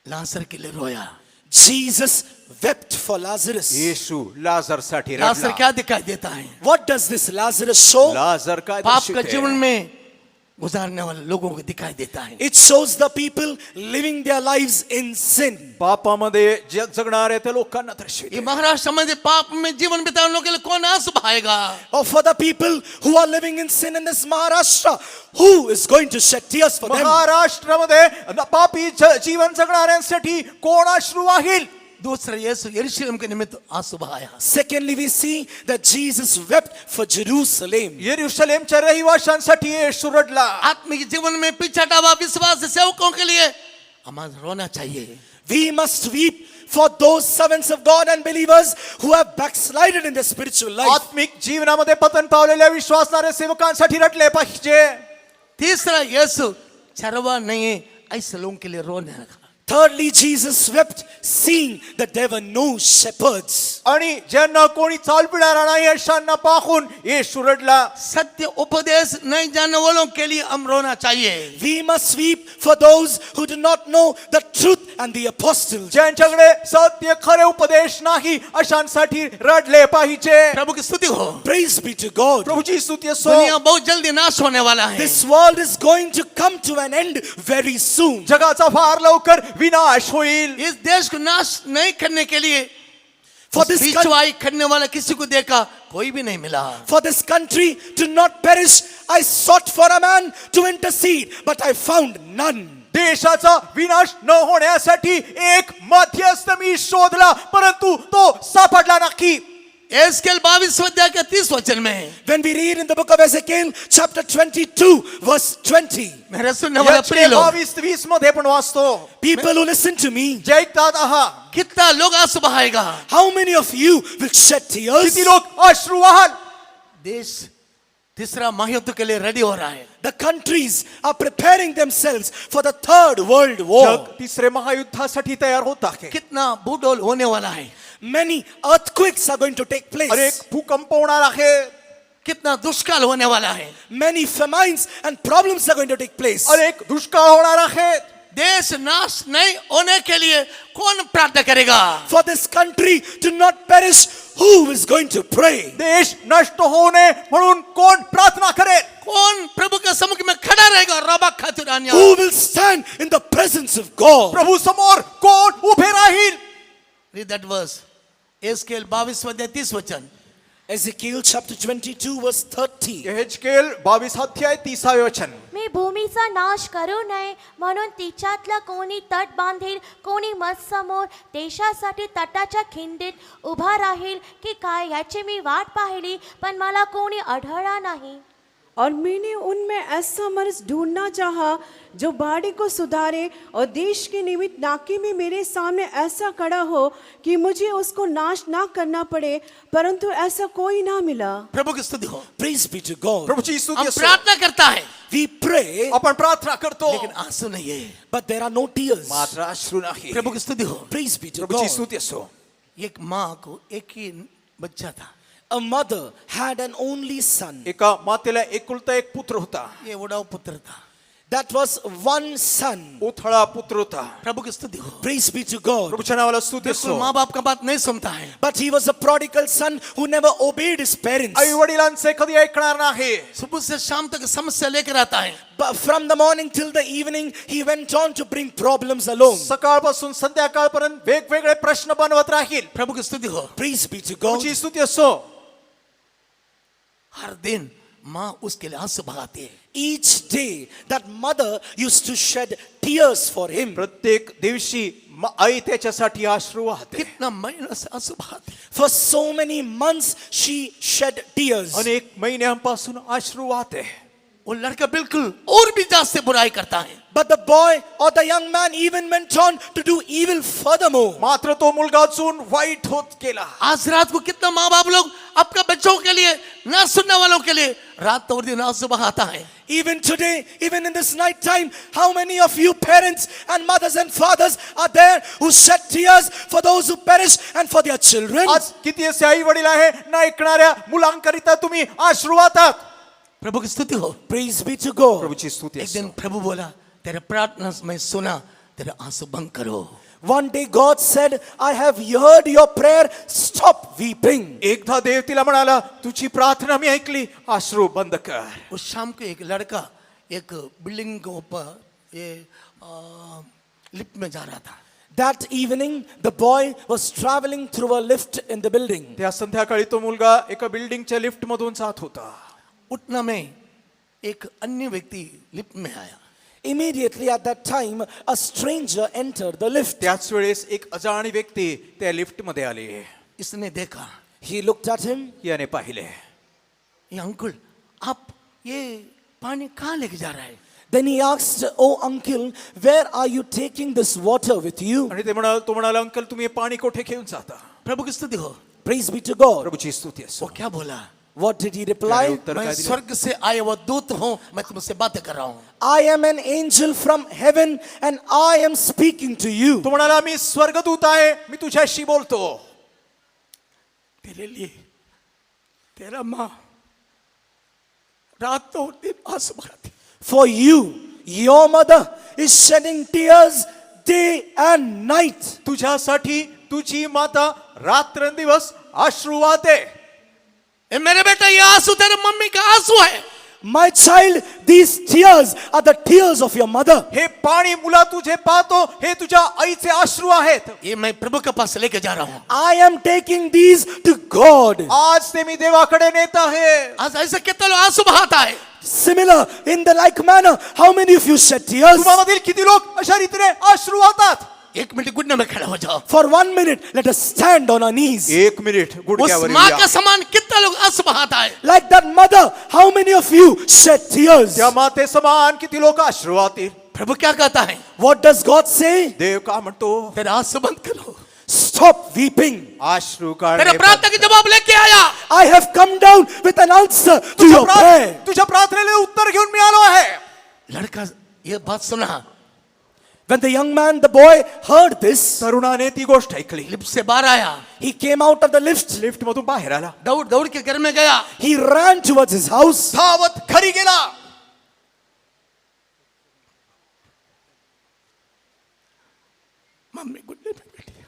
लाजर के लिए रोया. Jesus wept for Lazarus. येशू लाजरसाठी लाजर रडला. क्या दिखाई देता है? What does this Lazarus show? लाजर काय पाप दर्शित का है? जीवन में गुजारने वाले लोगों को दिखाई देता है. It shows the people living their lives in sin. पापामध्ये जगणारे त्या लोकांना दर्शित ये है. महाराष्ट्र में पाप में जीवन बिताने लोगों के लिए कौन आंसू बहाएगा? Or for the people who are living in sin in this Maharashtra, who is going to shed tears for them? महाराष्ट्रामध्ये पापी जीवन जगणाऱ्यांसाठी कोण अश्रू वाहील? दूसरा यीशु यरूशलेम के निमित्त आंसू बहाया. Secondly, we see that Jesus wept for Jerusalem. यरूशलेमच्या रहिवाशांसाठी येशू रडला. आत्मिक जीवन में पिछड़ा विश्वास सेवकों के लिए हमारा रोना चाहिए. We must weep for those servants of God and believers who have backslided in their spiritual life. आत्मिक जीवनामध्ये पतन पावलेल्या विश्वासणाऱ्या सेवकांसाठी रडले पाहिजे. तीसरा यीशु चरवा नहीं ऐसे लोगों के लिए रोने लगा. Thirdly, Jesus wept seeing that there were no shepherds. आणि ज्यांना कोणी चालविणारा नाही अशांना पाहून येशू रडला. सत्य उपदेश नहीं जानने वालों के लिए हम रोना चाहिए. We must weep for those who do not know the truth and the apostles. ज्यांच्याकडे सत्य खरे उपदेश नाही अशांसाठी रडले पाहिजे. प्रभु की स्तुति हो. Praise be to God. प्रभुची स्तुती असो. दुनिया बहुत जल्दी नाश होने वाला है. This world is going to come to an end very soon. जगाचा फार लवकर विनाश होईल. इस देश को नाश नहीं करने के लिए For this country, बीचवाई करने वाला किसी को देखा कोई भी नहीं मिला. for this country to not perish, I sought for a man to intercede, but I found none. देशाचा विनाश न होण्यासाठी एक मध्यस्थ मी शोधला परंतु तो सापडला नाही. एस्केल 22 अध्याय के 30 वचन में When we read in the book of Ezekiel, chapter 22, verse 20, मेरे सुनने वाले प्रिय लोग, 22-20 मध्ये पण वाचतो. people who listen to me, जे ऐकतात आहात, कितना लोग आंसू बहाएगा? how many of you will shed tears? किती लोक अश्रू वाहाल? देश तीसरा महायुद्ध के लिए रेडी हो रहा है. The countries are preparing themselves for the third world war. जग तिसरे महायुद्धासाठी तयार होत आहे. कितना भूडोल होने वाला है. Many earthquakes are going to take place. अनेक भूकंप होणार आहे. कितना दुष्काल होने वाला है. Many famines and problems are going to take place. अनेक दुष्काळ होणार आहेत. देश नाश नहीं होने के लिए कौन प्रार्थना करेगा? For this country to not perish, who is going to pray? देश नष्ट होऊ नये म्हणून कोण प्रार्थना करेल? कौन प्रभु के सम्मुख में खड़ा रहेगा? रबा खातुरानिया. Who will stand in the presence of God? प्रभु समोर कोण उभे राहील? Read that verse. एस्केल 22 अध्याय 30 वचन. Ezekiel chapter 22 verse 30. यहेजकेल 22 अध्याय 30 वचन. मी भूमीचा नाश करू नये म्हणून तिच्यातला कोणी तट बांधील, कोणी मत समोर देशासाठी तटाच्या खिंडीत उभा राहील की काय याची मी वाट पाहिली पण मला कोणी आढळला नाही. और मैंने उनमें ऐसा मर्द ढूंढना चाहा जो बाड़ी को सुधारे और देश के निमित्त नाके में मेरे सामने ऐसा खड़ा हो कि मुझे उसको नाश ना करना पड़े, परंतु ऐसा कोई ना मिला। प्रभु की स्तुति हो। Praise be to God. प्रभूची स्तुती हम असो. प्रार्थना करता है We pray, आपण प्रार्थना करतो लेकिन आंसू नहीं है। but there are no tears. मात्र अश्रू नाही. प्रभु की स्तुति हो। Praise be to प्रभूची God. स्तुती असो. एक माँ को एक ही बच्चा था, A mother had an only son. एका मातेला एकुलता एक पुत्र होता. ये उड़ाव पुत्र था। That was one son. उथळा पुत्र होता. प्रभु की स्तुति हो। Praise be to God. प्रभूच्या नावाला स्तुती बिल्कुल असो. माँ बाप का बात नहीं सुनता है। But he was a prodigal son who never obeyed his parents. आई वडिलांचे कधी ऐकणार नाही. सुबह से शाम तक समस्या लेकर आता है। But from the morning till the evening, he went on to bring problems alone. सकाळपासून संध्याकाळपर्यंत वेगवेगळे प्रश्न बनवत राहील. प्रभु की स्तुति हो। Praise be to God. प्रभूची स्तुती असो. हर दिन माँ उसके लिए आंसू बहाती है। Each day, that mother used to shed tears for him. प्रत्येक दिवशी आई त्याच्यासाठी अश्रू वाहते. कितना महीना से आंसू बहाती है। For so many months, she shed tears. अनेक महिन्यांपासून अश्रू वाहते. वो लड़का बिल्कुल और भी जास्त बुराई करता है। But the boy or the young man even went on to do evil furthermore. मात्र तो मुलगा अजून वाईट होत गेला. आज रात को कितना माँ बाप लोग आपका बच्चों के लिए, ना सुनने वालों के लिए रात और दिन आंसू बहाता है। Even today, even in this night time, how many of you parents and mothers and fathers are there who shed tears for those who perish and for their children? आज किती असे आई वडील आहे न ऐकणाऱ्या मुलांकरिता तुम्ही अश्रू वाहतात. प्रभु की स्तुति हो। Praise be to God. प्रभूची स्तुती एक असो. दिन प्रभु बोला, तेरे प्रार्थना में सुना, तेरे आंसू बंद करो। One day God said, I have heard your prayer, stop weeping. एकदा देव तिला म्हणाला, तुझी प्रार्थना मी ऐकली, अश्रू बंद कर. उस शाम को एक लड़का एक बिल्डिंग के ऊपर ये लिफ्ट में जा रहा था। That evening, the boy was traveling through a lift in the building. त्या संध्याकाळी तो मुलगा एका बिल्डिंगच्या लिफ्ट मधून जात होता. उतना में एक अन्य व्यक्ती लिफ्ट में आया। Immediately at that time, a stranger entered the lift. त्याच वेळेस एक अजाणी व्यक्ती त्या लिफ्ट मध्ये आली. इसने देखा, He looked at him. याने पाहिले, ये अंकुल आप ये पानी कहाँ लेके जा रहा है? Then he asked, Oh uncle, where are you taking this water with you? आणि तो म्हणाला, अंकल तुम्ही हे पाणी कोठे घेऊन जाता. प्रभु की स्तुति हो। Praise be to God. प्रभूची स्तुती असो. वो क्या बोला? What did he reply? उत्तर मैं काय दिलं? स्वर्ग से आया वो दूत हूँ, मैं तुमसे बातें कर रहा हूँ। I am an angel from heaven and I am speaking to you. तो म्हणाला, मी स्वर्गदूत आहे, मी तुझ्याशी बोलतो. तेरे लिए तेरा माँ रात और दिन आंसू बहाती। For you, your mother is shedding tears day and night. तुझ्यासाठी तुझी माता रात्रंदिवस अश्रू वाहते. ए मेरे बेटा, ये आंसू तेरे मम्मी का आंसू है। My child, these tears are the tears of your mother. हे पाणी मुला तुझे पाहतो, हे तुझ्या आईचे अश्रू आहेत. ये मैं प्रभु के पास लेके जा रहा हूँ। I am taking these to God. आज ते मी देवाकडे नेत आहे. आज ऐसे कितना लोग आंसू बहाता है। Similar, in the like manner, how many of you shed tears? तुम्हामधील किती लोक अशा रीतीने अश्रू वाहतात. एक मिनट घुटने में खड़ा हो जाओ। For 1 minute, let us stand on our knees. एक मिनिट उस गुडघ्यावर माँ येऊया. का समान कितना लोग आंसू बहाता है। Like that mother, how many of you shed tears? त्या माते समान किती लोक अश्रू वाहतील. प्रभु क्या कहता है? What does God say? देव का म्हणतो, तेरा आंसू बंद करो। Stop weeping. अश्रू तेरा काढणे प्रार्थना के जवाब लेके आया। I have come down with an answer to your prayer. तुझ्या प्रार्थनेला उत्तर घेऊन मी आलो आहे. लड़का ये बात सुना, When the young man, the boy, heard this, तरुणाने ती गोष्ट ऐकली. लिफ्ट से बाहर आया, he came out of the lift. Lift मधून बाहेर आला. दौड़ दौड़ के घर में गया। He ran towards his house. धावत घरी गेला. मम्मी गुड्डे में बैठी है,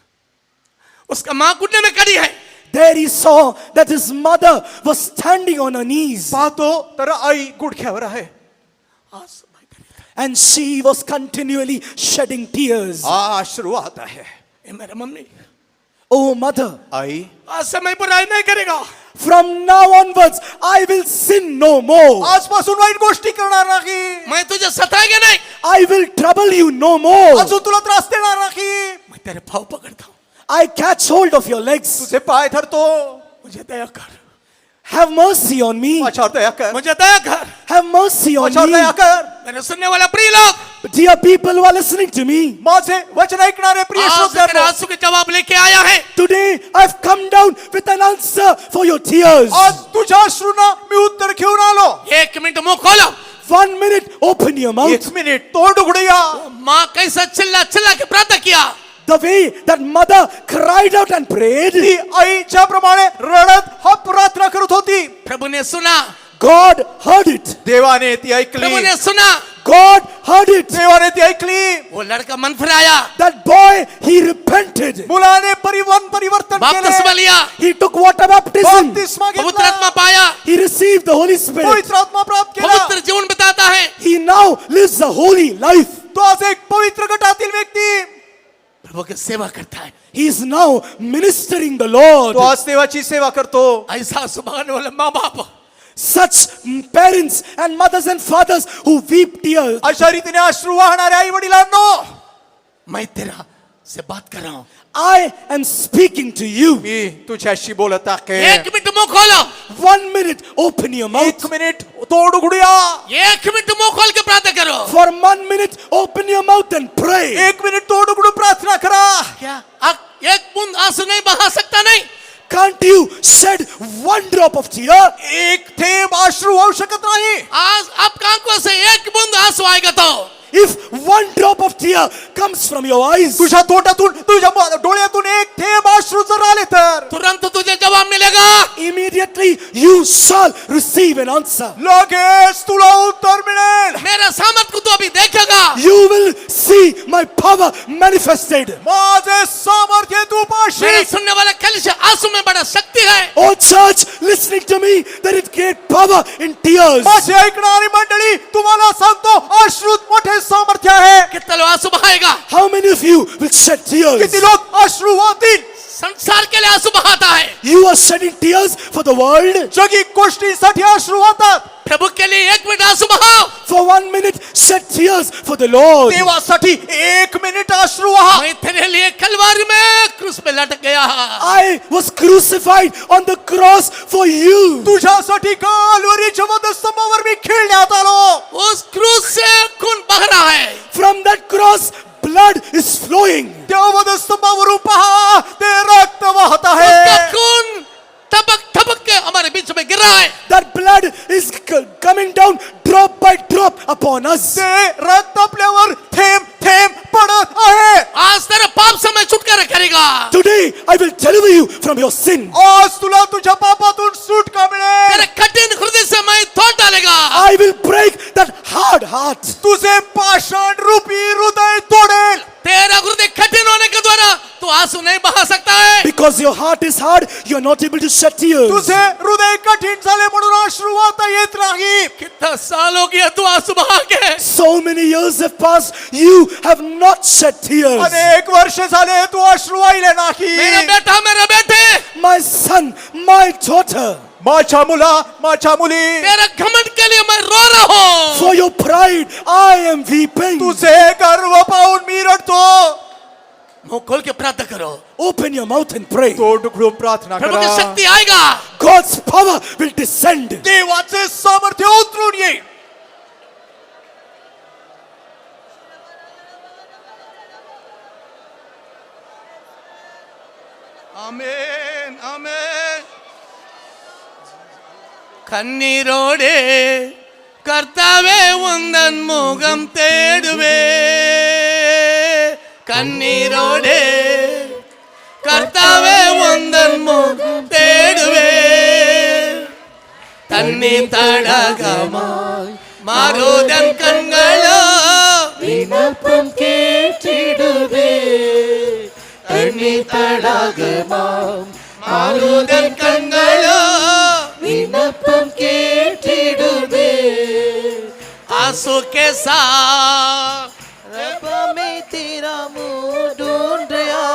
उसका माँ गुड्डे में खड़ी है। There he saw that his mother was standing on her knees पाहतो तर आई गुडघ्यावर आहे. आंसू बहा रही है। and she was continually shedding tears. अश्रू वाहत आहे. ए मेरा मम्मी, Oh mother, आई, आज से मैं बुराई नहीं करेगा। from now onwards I will sin no more. आजपासून वाईट गोष्टी करणार नाही. मैं तुझे सताएगा नहीं। I will trouble you no more. अजून तुला त्रास देणार नाही. मैं तेरे पाँव पकड़ता हूँ, I catch hold of your legs. तुझे पाय धरतो. मुझे दया कर। Have mercy on me. माझ्यावर दया कर, मुझे दया कर। Have mercy on माझ्यावर दया me. कर. मेरे सुनने वाला प्रिय लोग, Dear people who are listening to me, माझे वचन ऐकणारे प्रिय आज तेरे श्रोत्यांनो, आंसू के जवाब लेके आया है। today I've come down with an answer for your tears. आज तुझ्या अश्रूंना मी उत्तर घेऊन आलो. 1 मिनट मुंह खोलो। 1 minute, open your mouth. 1 minute तोंड उघडूया. माँ कैसा चिल्ला चिल्ला के प्रार्थना KIA, The way that mother cried out and prayed, ती आईच्या प्रमाणे रडत हा प्रार्थना करत होती. प्रभु ने सुना, God heard it. देवाने ती ऐकली. प्रभु ने सुना। God heard it. देवाने ती ऐकली. वो लड़का मन फिराया, That boy, he repented. मुलाने परिवर्तन बपतिस्मा केले. लिया, He took water baptism. बपतिस्मा पवित्र आत्मा घेतला. पाया, He received the Holy Spirit. पवित्र आत्मा प्राप्त केला. पवित्र जीवन बिताता है। He now lives a holy life. तो आज एक पवित्र गटातील व्यक्ती प्रभु की सेवा करता है। He is now ministering the Lord. तो आज देवाची सेवा करतो. ऐसा सुभाने वाले माँ बाप, Such parents and mothers and fathers who weep tears. अशा रीतीने अश्रू वाहणाऱ्या आई वडिलांनो, मैं तेरा से बात कर रहा हूँ। I am speaking to you. मी तुझ्याशी बोलत आहे. 1 मिनट मुंह खोलो, 1 minute, open your mouth. 1 minute तोंड उघडूया. 1 मिनट मुंह खोल के प्रार्थना करो। For 1 minute, open your mouth and pray. 1 minute तोंड उघडून प्रार्थना करा. क्या आप एक बूंद आंसू नहीं बहा सकता? नहीं, Can't you shed 1 drop of tear? एक थेंब अश्रू वाहू शकत नाही. आज आपका आंखों से एक बूंद आंसू आएगा तो If 1 drop of tear comes from your eyes, तुझ्या तोंडातून तुझ्या डोळ्यातून एक थेंब अश्रू जर आले तर तुरंत तुझे जवाब मिलेगा। immediately you shall receive an answer. लगेच तुला उत्तर मिळेल. मेरा सामर्थ को तू अभी देखेगा। You will see my power manifested. माझे सामर्थ्य तू पाशी. मेरे सुनने वाले कलिश आंसू में बड़ा शक्ति है। Oh church, listening to me, there is great power in tears. माझी ऐकणारी मंडळी तुम्हाला सांगतो अश्रूत मोठे सामर्थ्य आहे. कितने लोग आंसू बहाएगा? How many of you will shed tears? किती लोक अश्रू वाहतील. संसार के लिए आंसू बहाता है, You are shedding tears for the world. जगी गोष्टींसाठी अश्रू वाहतात. प्रभु के लिए 1 मिनट आंसू बहाओ। For 1 minute, shed tears for the Lord. देवासाठी 1 मिनिट अश्रू वाहा. मैं तेरे लिए कलवारी में क्रूस पे लटक गया। I was crucified on the cross for you. तुझ्यासाठी कालवरीच्या वधस्तंभावर मी खेळण्यात आलो. उस क्रूस से खून बह रहा है। From that cross, blood is flowing. त्या वधस्तंभावरून पहा ते रक्त वाहत उसका आहे. खून टपक टपक के हमारे बीच में गिर रहा है। That blood is coming down drop by drop upon us. ते रक्त आपल्यावर थेंब थेंब पडत आहे. आज तेरे पाप से मैं छुटकारा करेगा। Today, I will deliver you from your sin. आज तुला तुझ्या पापातून सुटका मिळेल. तेरे कठिन हृदय से मैं तोड़ डालेगा। I will break that hard heart. तुझे पाषाण रूपी हृदय तोडेल. तेरा हृदय कठिन होने के द्वारा तू आंसू नहीं बहा सकता है। Because your heart is hard, you are not able to shed tears. तुझे हृदय कठीण झाले म्हणून अश्रू वाहता येत नाही. कितना साल हो गया तू आंसू बहा के? So many years have passed, you have not shed tears. अनेक वर्ष झाले तू अश्रू वाहिले नाही. मेरा बेटा, मेरे बेटे, My son, my daughter, माझ्या मुला, माझ्या मुली, तेरा घमंड के लिए मैं रो रहा हूँ। for your pride, I am weeping. तुझे गर्व पाहून मी रडतो. मुंह खोल के प्रार्थना करो। Open your mouth and pray. तोंड उघडून प्रार्थना प्रभु की करा. शक्ति आएगा। God's power will descend. देवाचे सामर्थ्य उतरून येईल. आमेन, आमेन। கண்ணீரோடே கர்த்தாவே உந்தன் முகம் தேடுவே, கண்ணீரோடே கர்த்தாவே உந்தன் முகம் தேடுவே, தண்ணீர் தடாகமாய் மாறுதன் கண்களோ விண்ணப்பம் கேட்டிடுவே, தண்ணீர் தடாகமாம் மாறுதன் கண்களோ विनपम के टिडुबे, आंसू के साथ रब में तेरा मुंह ढूंढ रहा,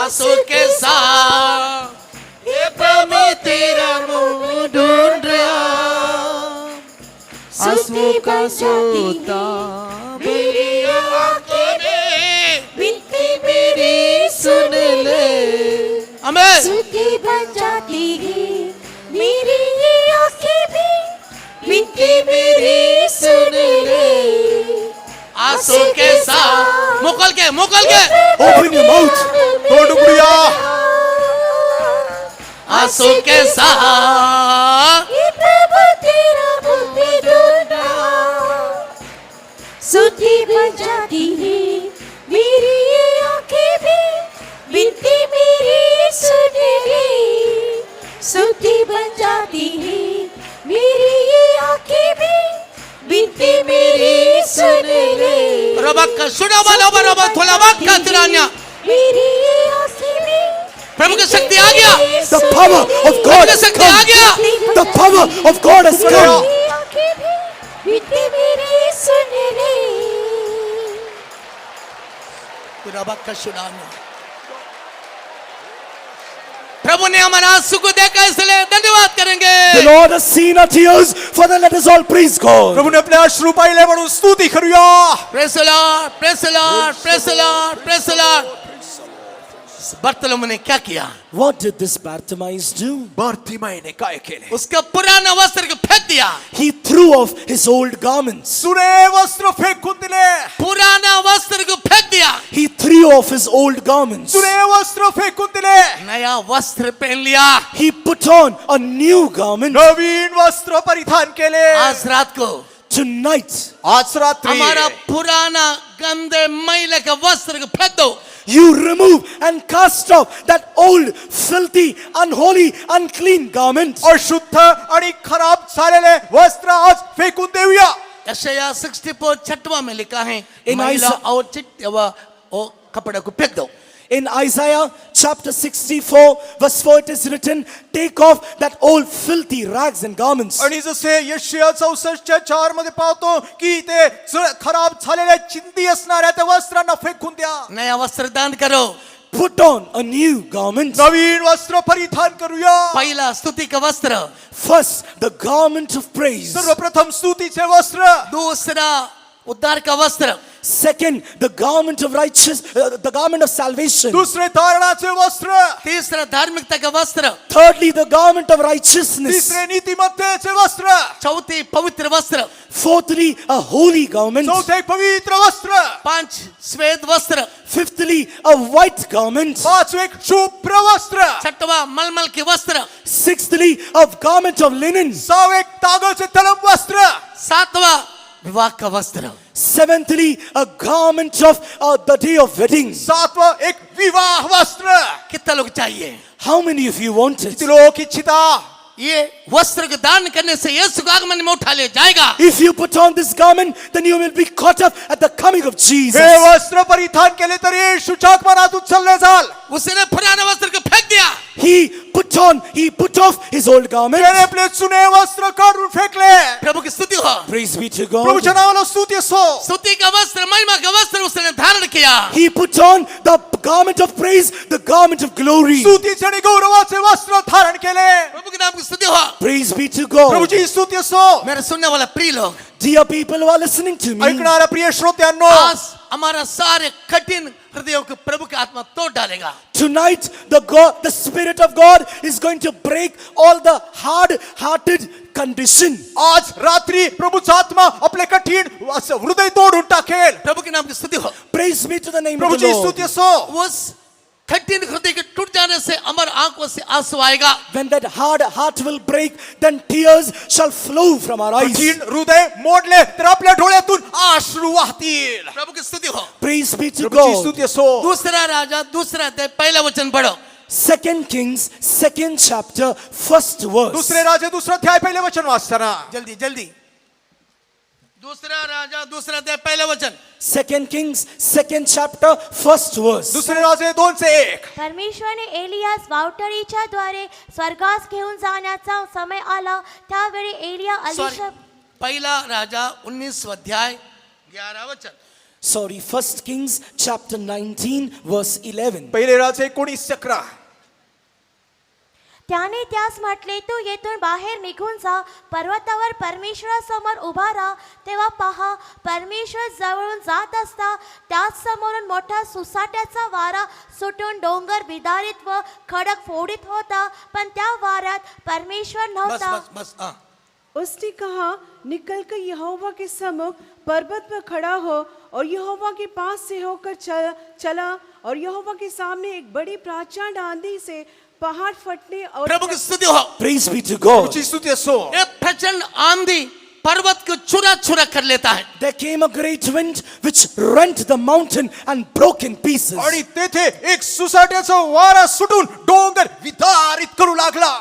आंसू के साथ रब में तेरा मुंह ढूंढ रहा, आंसू का सोता मेरी आंखों में विनती मेरी सुन ले, आमेन। स्तुति बन जाती है मेरी ये आंखें भी, विनती मेरी सुन ले। आंसू के साथ मुकल के Open your mouth. तोंड उघडूया. आंसू के साथ हे प्रभु तेरा मुख भी ढूंढा, स्तुति बन जाती है मेरी ये आंखें भी, विनती मेरी सुन ले। स्तुति बन जाती है मेरी ये आंखें भी, विनती मेरी सुन ले। रबक्का सुनावा लोबा रोबा थोला बक्का तिरान्या। मेरी ये आंखें भी, प्रभु की शक्ति आ गया। The power of God प्रभु की has शक्ति आ come. Gaya. The power of God has come. मेरी आंखें भी, विनती मेरी सुन ले। रबक्का सुनान्या। प्रभु ने हमारा आंसू को देखा, इसलिए धन्यवाद करेंगे। The Lord has seen our tears, Father, let us all praise God. प्रभूने आपले अश्रू पाहिले म्हणून स्तुती करूया. Praise the Lord, praise the Lord, praise the Lord, praise the Lord. बर्तलों ने क्या किया? What did this Bartimaeus do? बार्तिमाईने काय केले? उसका पुराना वस्त्र को फेंक दिया। He threw off his old garments. जुने वस्त्र फेकून दिले. पुराना वस्त्र को फेंक दिया। He threw off his old garments. जुने वस्त्र फेकून दिले. नया वस्त्र पहन लिया। He put on a new garment. नवीन वस्त्र परिधान केले. आज रात को Tonight, आज रात्री हमारा पुराना गंदे मैले का वस्त्र को फेंक दो। you remove and cast off that old, filthy, unholy, unclean garment. अशुद्ध आणि खराब झालेले वस्त्र आज फेकून देऊया. यशाया 64 छठवा में लिखा है, In मैला Isaiah- और चिट्टा वो कपड़े को फेंक दो। In Isaiah chapter 64, verse 4, it is written, take off that old filthy rags and garments. आणि जसे यशाया 64:4 मध्ये पाहतो की ते खराब झालेल्या चिंदी असणाऱ्या त्या वस्त्रांना फेकून द्या. नया वस्त्र दान करो। Put on a new garment. नवीन वस्त्र परिधान करूया. पहला स्तुति का वस्त्र, First, the garment of praise. सर्वप्रथम स्तुतीचे वस्त्र. दूसरा उद्धार का वस्त्र, Second, the garment of the garment of salvation. दुसरे तारणाचे वस्त्र. तीसरा धार्मिकता का वस्त्र, Thirdly, the garment of righteousness. तिसरे नीतिमत्तेचे वस्त्र. चौथी पवित्र वस्त्र, Fourthly, a holy garment. चौथे पवित्र वस्त्र. पांच श्वेत वस्त्र, Fifthly, a white garment. पाचवे शुभ्र वस्त्र. छठवा मलमल के वस्त्र, Sixthly, a garment of linen. सहावे तागाचे तलम वस्त्र. सातवा विवाह का वस्त्र, Seventhly, a garment of the day of wedding. सातवं एक विवाह वस्त्र. कितना लोग चाहिए? How many of you want it? किती लोक इच्छिता? ये वस्त्र को दान करने से यीशु का आगमन में उठा ले जाएगा। If you put on this garment, then you will be caught up at the coming of Jesus. हे वस्त्र परिधान केले तर येशूच्या आगमनात उचलले जाल. उसने पुराने वस्त्र को फेंक दिया। He put off his old garment. त्याने आपले जुने वस्त्र काढून फेकले. प्रभु की स्तुति हो। Praise be to God. प्रभूच्या नावाला स्तुती असो. स्तुति का वस्त्र, महिमा का वस्त्र उसने धारण KIA. He put on the garment of praise, the garment of glory. स्तुतीचे आणि गौरवाचे वस्त्र धारण केले. प्रभु के नाम की स्तुति हो। Praise be to God. प्रभूची स्तुती असो. मेरे सुनने वाला प्रिय लोग, Dear people who are listening to me, ऐकणाऱ्या प्रिय श्रोत्यांनो, आज हमारा सारे कठिन हृदयों को प्रभु की आत्मा तोड़ डालेगा। tonight the Spirit of God is going to break all the hard-hearted condition. आज रात्री प्रभूचा आत्मा आपले कठीण असं हृदय तोडून टाकेल. प्रभु के नाम की स्तुति हो। Praise be to the name of the प्रभूची Lord. स्तुती असो. उस कठिन हृदय के टूट जाने से हमारे आंखों से आंसू आएगा। When that hard heart will break, then tears shall flow from our eyes. कठीण हृदय मोडले तर आपल्या डोळ्यातून अश्रू वाहतील. प्रभु की स्तुति हो। Praise be to प्रभूची God. स्तुती असो. दूसरा राजा दूसरा अध्याय पहला वचन पढ़ो। 2 Kings, 2nd chapter, 1st verse. दुसरे राजे दुसरा अध्याय पहिले वचन वाचताना. जल्दी जल्दी। दूसरा राजा दूसरा अध्याय पहला वचन। 2 Kings, 2nd chapter, 1st verse. दुसरे राजे 2:1. परमेश्वराने एलियास वावटळीच्या द्वारे स्वर्गास घेऊन जाण्याचा समय आला, त्यावेळी एलिया सॉरी, अलीशा पहला राजा 19 अध्याय 11 वचन। Sorry, 1 Kings chapter 19 verse 11. पहिले राजे 19:11. त्याने त्यास म्हटले, तू येथून बाहेर निघून जा, पर्वतावर परमेश्वरासमोर उभा राहा. तेव्हा पहा, परमेश्वर जवळून जात असता त्याच समोरून मोठा सुसाट्याचा वारा सुटून डोंगर विदारित व खडक फोडीत होता, पण त्या वाऱ्यात परमेश्वर बस नव्हता. बस बस हाँ. उसने कहा, निकल कर यहोवा के सम्मुख पर्वत पर खड़ा हो. और यहोवा के पास से होकर चला और यहोवा के सामने एक बड़ी प्रचंड आंधी से पहाड़ फटने और प्रभु की स्तुति हो. Praise be to God. प्रभूची स्तुती असो. ये प्रचंड आंधी पर्वत को चुरा चुरा कर लेता है. There came a great wind which rent the mountain and broke in pieces. आणि तेथे एक सुसाट्याचा वारा सुटून डोंगर विदारित करू लागला.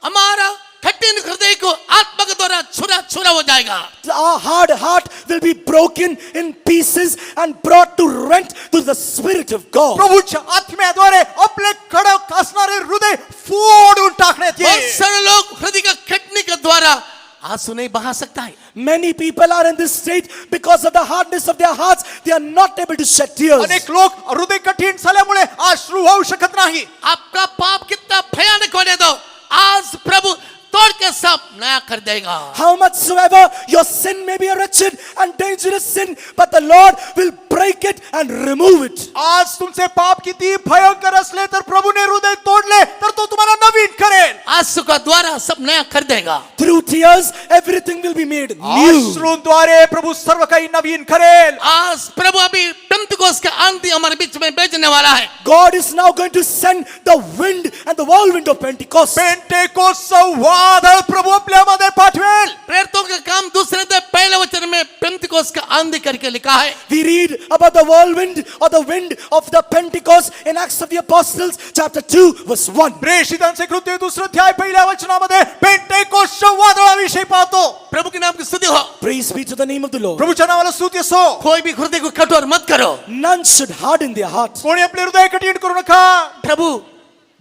हमारा कठिन हृदय को आत्मा के द्वारा छुरा छुरा हो जाएगा. Our hard heart will be broken in pieces and brought to rent to the Spirit of God. प्रभूच्या आत्म्याद्वारे आपले कडक असणारे हृदय फोडून टाकण्यात बहुत येईल. सारे लोग हृदय का कटने के द्वारा आंसू नहीं बहा सकता है. Many people are in this state because of the hardness of their hearts. They are not able to shed tears. अनेक लोक हृदय कठीण झाल्यामुळे अश्रू वाहू शकत नाही. आपका पाप कितना भयानक होने दो, आज प्रभु तोड़ के सब नया कर देगा. How much soever your sin may be a wretched and dangerous sin, but the Lord will break it and remove it. आज तुमचे पाप किती भयंकर असले तर प्रभूने हृदय तोडले तर तो तुम्हाला नवीन करेल. आंसू का द्वारा सब नया कर देगा. Through tears, everything will be made new. अश्रूंद्वारे प्रभू सर्व काही नवीन करेल. आज प्रभु अभी पेंतिकोस्त का आंधी हमारे बीच में भेजने वाला है. God is now going to send the wind and the whirlwind of Pentecost. पेंटेकोस्तचा वादळ प्रभू आपल्यामध्ये पाठवेल. प्रेरितों का काम दूसरे थे पहले वचन में पेंतिकोस्त का आंधी करके लिखा है. We read about the whirlwind or the wind of the Pentecost in Acts of the Apostles chapter 2 verse 1. प्रेषितांचे कृत्य दुसरं अध्याय पहिल्या वचनामध्ये पेंटेकोस्तच्या वादळाविषयी पाहतो. प्रभु के नाम की स्तुति हो. Praise be to the name of the Lord. प्रभूच्या नावाला स्तुती असो. कोई भी हृदय को कठोर मत करो. None should harden their hearts. कोणी आपले हृदय कठीण करू नका. प्रभु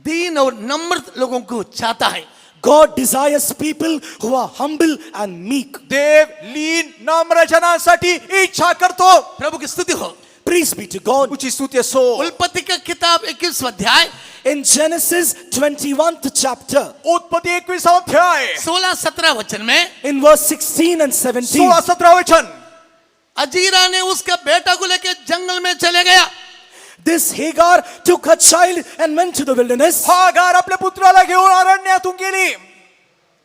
दीन और नम्र लोगों को चाहता है. God desires people who are humble and meek. देव लीन नम्र जनांसाठी इच्छा करतो. प्रभु की स्तुति हो. Praise be to God. प्रभूची स्तुती असो. उत्पत्ति का किताब 21वां अध्याय In Genesis 21th chapter, उत्पत्ती 21वां अध्याय 16-17 वचन में in verse 16 and 17, 16-17 वचन. अजीरा ने उसका बेटा को लेकर जंगल में चले गया. this Hagar took her child and went to the wilderness. Hagar आपल्या पुत्राला घेऊन अरण्यातून गेली.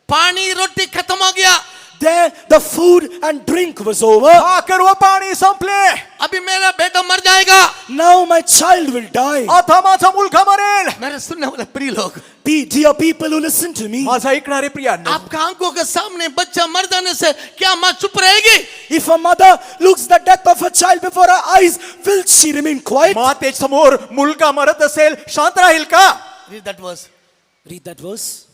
पानी रोटी खत्म हो गया. There the food and drink was over. भाकर व पाणी संपले. अभी मेरा बेटा मर जाएगा. Now my child will die. आता माझा मुलगा मरेल. मेरे सुनने वाले प्रिय लोग, Dear people who listen to me, माझा ऐकणारे प्रियांनो, आपका आंखों के सामने बच्चा मर जाने से क्या माँ चुप रहेगी? if a mother looks the death of her child before her eyes, will she remain quiet? माते समोर मुलगा मरत असेल शांत राहील का? Read that verse. Read that verse.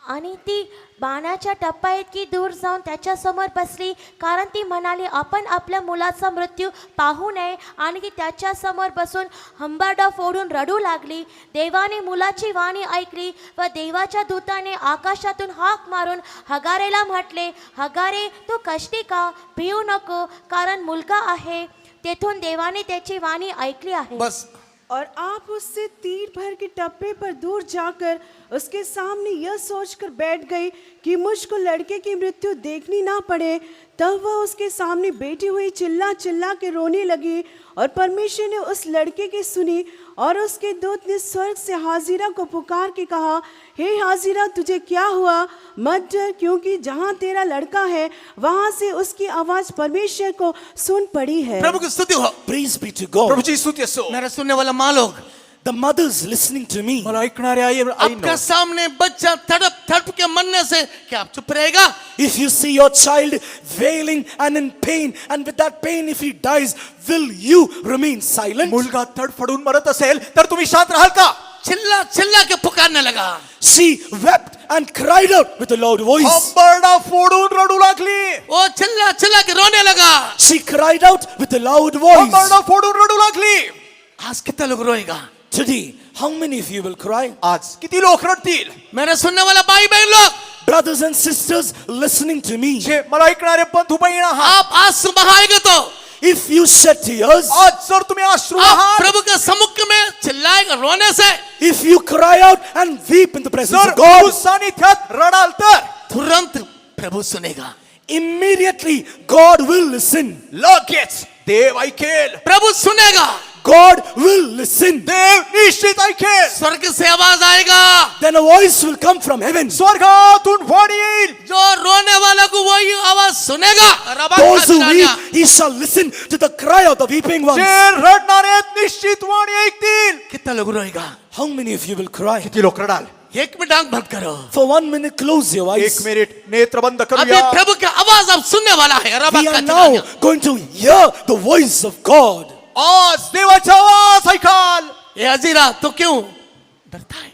आणि ती बाणाच्या टप्प्या इतकी दूर जाऊन त्याच्यासमोर बसली, कारण ती म्हणाली, आपण आपल्या मुलाचा मृत्यू पाहू नये. आणि ती त्याच्यासमोर बसून हंबरडा फोडून रडू लागली. देवाने मुलाची वाणी ऐकली व देवाच्या दूताने आकाशातून हाक मारून हगारेला म्हटले, हगारे, तू कष्टी का? भिऊ नको, कारण मुलगा आहे. तेथून देवाने त्याची वाणी ऐकली आहे. बस. और आप उससे तीर भर के टप्पे पर दूर जाकर उसके सामने यह सोचकर बैठ गई कि मुझको लड़के की मृत्यु देखनी ना पड़े. तब वह उसके सामने बैठी हुई चिल्ला चिल्ला के रोने लगी. और परमेश्वर ने उस लड़के की सुनी. और उसके दूत ने स्वर्ग से हाजिरा को पुकार के कहा, हे हाजिरा, तुझे क्या हुआ? मत डर, क्योंकि जहाँ तेरा लड़का है वहाँ से उसकी आवाज परमेश्वर को सुन पड़ी है. प्रभु की स्तुति हो. Praise be to God. प्रभूची स्तुती असो. मेरे सुनने वाला माँ लोग, The mothers listening to me, मला ऐकणारे आपका सामने बच्चा तड़प तड़प के मरने से क्या आप चुप रहेगा? if you see your child wailing and in pain, and with that pain if he dies, will you remain silent? मुलगा तडफडून मरत असेल तर तुम्ही शांत राहाल का? चिल्ला चिल्ला के पुकारने लगा. She wept and cried out with a loud voice. हंबरडा फोडून रडू लागली. वो चिल्ला चिल्ला के रोने लगा. She cried out with a loud voice. हंबरडा फोडून रडू लागली. आज कितने लोग रोएगा? Today, how many of you will cry? आज किती लोक रडतील? मेरे सुनने वाला भाई बहन लोग, Brothers and sisters listening to me, जे मला ऐकणारे बंधू बहीण आहात, आप आंसू बहाएंगे तो if you shed tears, आज जर तुम्ही अश्रू आप आहात, प्रभु के सम्मुख में चिल्लाएगा रोने से, if you cry out and weep in the presence जर of God, प्रभू सानिध्यात रडाल तर तुरंत प्रभु सुनेगा. immediately God will listen. लगेच देव ऐकेल. प्रभु सुनेगा. God will listen. देव निश्चित ऐकेल. स्वर्ग से आवाज आएगा. Then a voice will come from heaven. स्वर्गातून वाणी येईल. जो रोने वाला को वही आवाज सुनेगा. Those who weep, he shall listen to the cry of the weeping ones. जे रडणारे आहेत, निश्चित वाणी ऐकतील. कितना लोग रोएगा? How many of you will cry? किती लोक रडाल? एक मिनट आंख बंद करो. For 1 minute, close your eyes. एक मिनिट नेत्र बंद अभी करूया. प्रभु की आवाज अब सुनने वाला है. We are now going to hear the voice of God. आज देवाचा आवाज ऐकाल. ये हजीरा तो क्यों डरता है?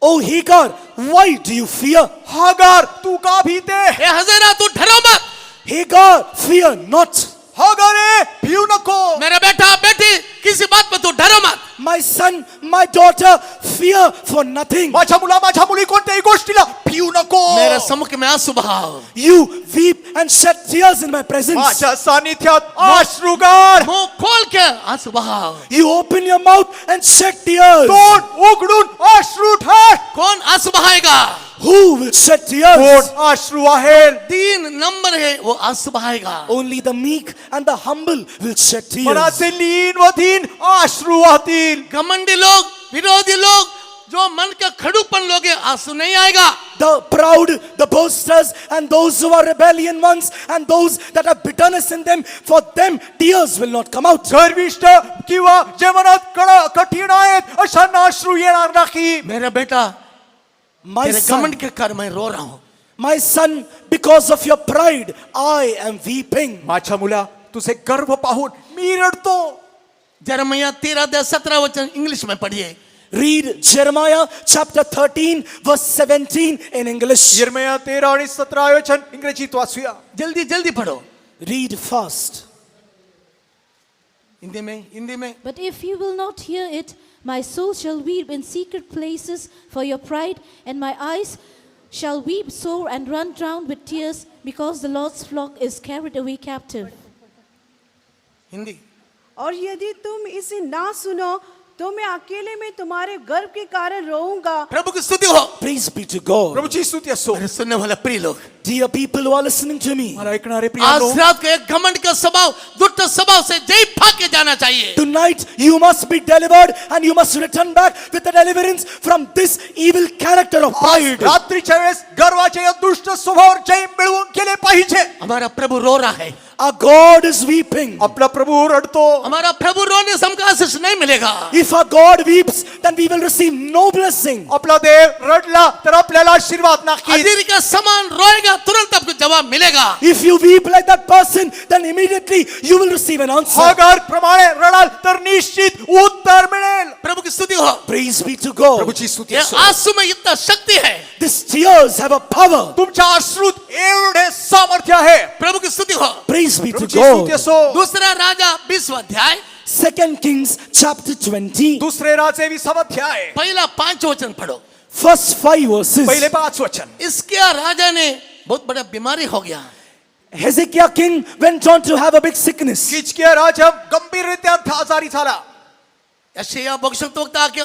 Oh Hagar, why do you fear? Hagar तू का भीते? ये हजीरा तू डरो मत. Hagar, fear not. हागारे भिऊ नको. मेरा बेटा बेटी किसी बात पे तू डरो मत. My son, my daughter, fear for nothing. माझ्या मुला माझ्या मुली कोणत्याही गोष्टीला भिऊ नको. मेरे सम्मुख में आंसू बहाओ. You weep and shed tears in my presence. माझ्या सानिध्यात अश्रुगार. मुंह खोल के आंसू बहाओ. You open your mouth and shed tears. तोंड उघडून अश्रू ठाक. कौन आंसू बहाएगा? Who will shed कोण tears? अश्रू आहेल? 3 नंबर है वो आंसू बहाएगा. Only the meek and the humble will shed tears. मनाचे लीन व धीन अश्रू वाहतील. घमंडी लोग, विरोधी लोग, जो मन का खड़ूपन लोग हैं, आंसू नहीं आएगा. The proud, the boasters, and those who are rebellion ones, and those that have bitterness in them, for them tears will not come out. गर्विष्ठ किंवा जे मनात कठीण आहेत अशांना अश्रू येणार नाही. मेरा बेटा My तेरे son, घमंड के कारण मैं रो रहा हूँ. my son, because of your pride, I am weeping. माझ्या मुला तुझे गर्व पाहून मी रडतो. यिर्मयाह 13-17 वचन इंग्लिश में पढ़िए. Read Jeremiah chapter 13, verse 17 in English. यिर्मया 13 आणि 17 वचन इंग्रजीत वाचूया. जल्दी जल्दी पढ़ो. Read fast. हिंदी में But if you will not hear it, my soul shall weep in secret places for your pride, and my eyes shall weep sore and run down with tears, because the Lord's flock is carried away captive. Hindi. और यदि तुम इसे ना सुनो तो मैं अकेले में तुम्हारे गर्व के कारण रोऊंगा. प्रभु की स्तुति हो. Praise be to God. प्रभूची स्तुती असो. मेरे सुनने वाले प्रिय लोग, Dear people who are listening to me, मला ऐकणारे प्रिय आज लोक, रात को एक घमंड का स्वभाव, दुष्ट स्वभाव से जय भाग के जाना चाहिए. tonight you must be delivered and you must return back with the deliverance from this evil character of pride. रात्रीच्या वेळेस गर्वाच्या या दुष्ट स्वभावावर जय मिळवून केले पाहिजे. हमारा प्रभु रो रहा है. Our God is weeping. आपला प्रभू रडतो. हमारा प्रभु रोने से हमको आशीष नहीं मिलेगा. If our God weeps, then we will receive no blessing. आपला देव रडला तर आपल्याला आशीर्वाद नाही. हजीर का समान रोएगा, तुरंत आपको जवाब मिलेगा. If you weep like that person, then immediately you will receive an answer. Hagar प्रमाणे रडाल तर निश्चित उत्तर मिळेल. प्रभु की स्तुति हो. Praise be to God. प्रभूची स्तुती ये असो. आंसू में इतना शक्ति है. These tears have a power. तुमच्या अश्रूत एवढे सामर्थ्य आहे. प्रभु की स्तुति हो. Praise be to प्रभूची स्तुती God. असो. दूसरा राजा 20 अध्याय 2 Kings chapter 20, दुसरे राजे 20 अध्याय पहला 5 वचन पढ़ो. first 5 verses. पहिले 5 वचन. इसके राजा ने बहुत बड़ा बीमारी हो गया. Hezekiah king went on to have a big sickness. Hezekiah राजा गंभीररित्या आजारी झाला. यशायाह भविष्यवक्ता वक्त आके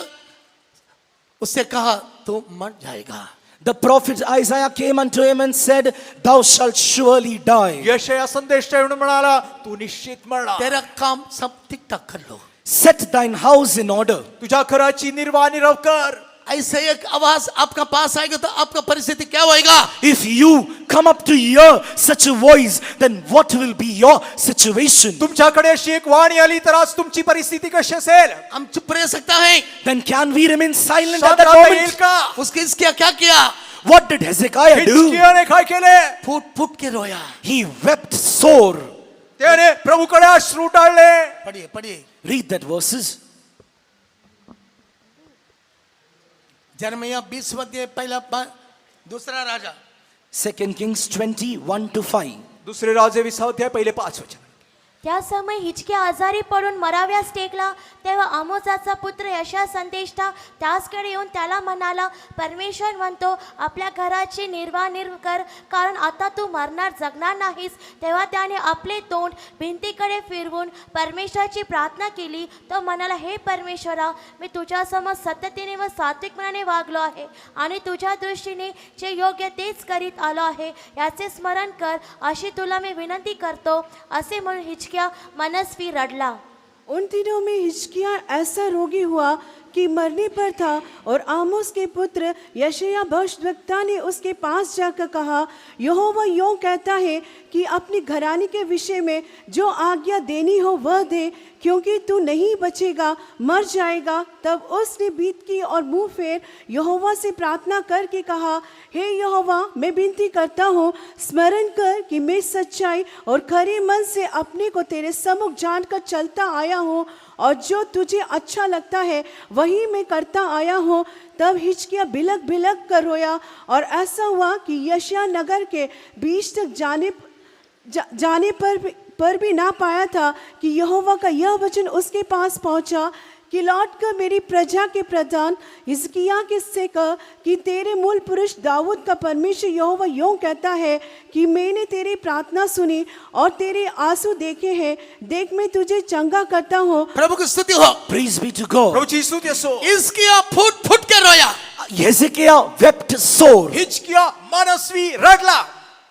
उससे कहा तू मर जाएगा. The prophet Isaiah came unto him and said, Thou shalt surely die. यशया संदेश ठेवून म्हणाला तू निश्चित मरणार. तेरा काम सब ठीक ठाक कर low. Set thine house in order. तुझ्या घराची निर्वाह कर. ऐसे एक आवाज आपका पास आएगा तो आपका परिस्थिति क्या होएगा? If you come up to hear such a voice, then what will be your situation? तुमच्याकडे अशी एक वाणी आली तर आज तुमची परिस्थिती कशी असेल? हम चुप रह सकता है? Then can we remain silent शांत at that राहता येईल moment? का? उसके इसके क्या किया? What did Hezekiah do? हिजकियाने काय केले? फूट फूट के रोया. He wept sore. त्याने प्रभूकडे अश्रू टाळले. पढ़िए पढ़िए. Read that verses. यिर्मयाह 20 अध्याय पहला दूसरा राजा 2 Kings 20, 1 to 5. दुसरे राजे 20 अध्याय पहिले 5 वचन. त्या समय हिचक्या आजारी पडून मराव्यास टेकला. तेव्हा आमोसाचा पुत्र यशा संदेष्टा त्याचकडे येऊन त्याला म्हणाला, परमेश्वर म्हणतो आपल्या घराची निर्वाह कर, कारण आता तू मरणार जगणार नाहीस. तेव्हा त्याने आपले तोंड भिंतीकडे फिरवून परमेश्वराची प्रार्थना केली. तो म्हणाला, हे परमेश्वरा, मी तुझ्यासमोर सत्यतेने व सात्विकपणाने वागलो आहे आणि तुझ्या दृष्टीने जे योग्य तेच करीत आलो आहे, याचे स्मरण कर, अशी तुला मी विनंती करतो. असे म्हणून हिचकिया मनस्वी रडला. उन दिनों में हिजकिय्याह ऐसा रोगी हुआ कि मरने पर था, और आमोस के पुत्र यशायाह भविष्यद्वक्ता ने उसके पास जाकर कहा, यहोवा यूँ कहता है कि अपनी घराने के विषय में जो आज्ञा देनी हो वह दे, क्योंकि तू नहीं बचेगा, मर जाएगा. तब उसने भीत की और मुंह फेर यहोवा से प्रार्थना करके कहा, हे यहोवा, मैं विनती करता हूँ, स्मरण कर कि मैं सच्चाई और खरे मन से अपने को तेरे सम्मुख जानकर चलता आया हूँ, और जो तुझे अच्छा लगता है वही मैं करता आया हूँ. तब हिजकिय्याह बिलक बिलक कर रोया, और ऐसा हुआ कि यशायाह नगर के बीच तक जाने पर भी ना पाया था कि यहोवा का यह वचन उसके पास पहुंचा कि लौट कर मेरी प्रजा के प्रधान हिजकिय्याह किससे कह कि तेरे मूल पुरुष दाऊद का परमेश्वर यहोवा यूँ कहता है कि मैंने तेरी प्रार्थना सुनी और तेरे आंसू देखे हैं. देख, मैं तुझे चंगा करता हूँ. प्रभु की स्तुति हो. Praise be to God. प्रभूची स्तुती असो. हिजकिय्याह फूट फूट के रोया. Hezekiah wept sore. हिजकिय्याह मनस्वी रडला.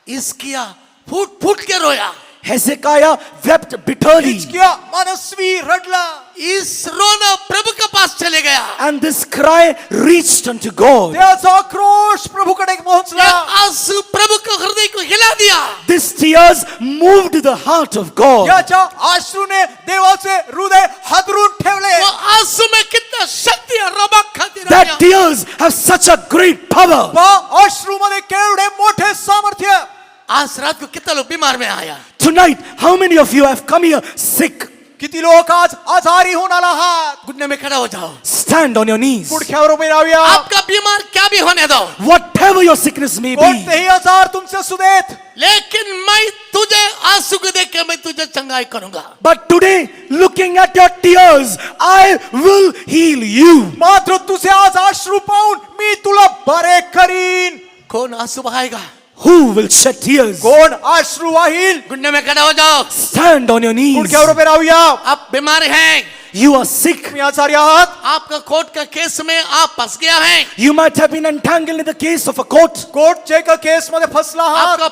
हिजकिय्याह फूट फूट के रोया. Hezekiah wept bitterly. हिजकिय्याह मनस्वी रडला. इस रोना प्रभु के पास चले गया. And this cry reached unto God. त्याचा आक्रोश प्रभूकडे पोहोचला. ये आंसू प्रभु के हृदय को हिला दिया. These tears moved the heart of God. याच्या अश्रूने देवाचे हृदय हादरून ठेवले. वो आंसू में कितना शक्ति है रबक खातिर. That tears have such a great power. वा अश्रूमध्ये केवढे मोठे सामर्थ्य. आज रात को कितना लोग बीमार में आया. Tonight, how many of you have come here sick? किती लोक आज आजारी होऊन आला आहात. घुटने में खड़ा हो जाओ. Stand on your knees. गुडघ्यावर उभे राहूया. आपका बीमार क्या भी होने दो, Whatever your sickness may be. कोणतेही आजार तुमचे असू देत, लेकिन मैं तुझे आंसू को देख के मैं तुझे चंगाई करूंगा. But today, looking at your tears, I will heal you. मात्र तुझे आज अश्रू पाहून मी तुला बरे करीन. कौन आंसू बहाएगा. Who will shed tears? कोण अश्रू वाहील. घुटने में खड़ा हो जाओ. Stand on your knees. गुडघ्यावर उभे राहूया. आप बीमार हैं. You are sick. तुम्ही आजारी आहात. आपका कोर्ट का केस में आप फंस गया है. You might have been entangled in the case of a court. कोर्टच्या एका केस मध्ये फसला आहात. आपका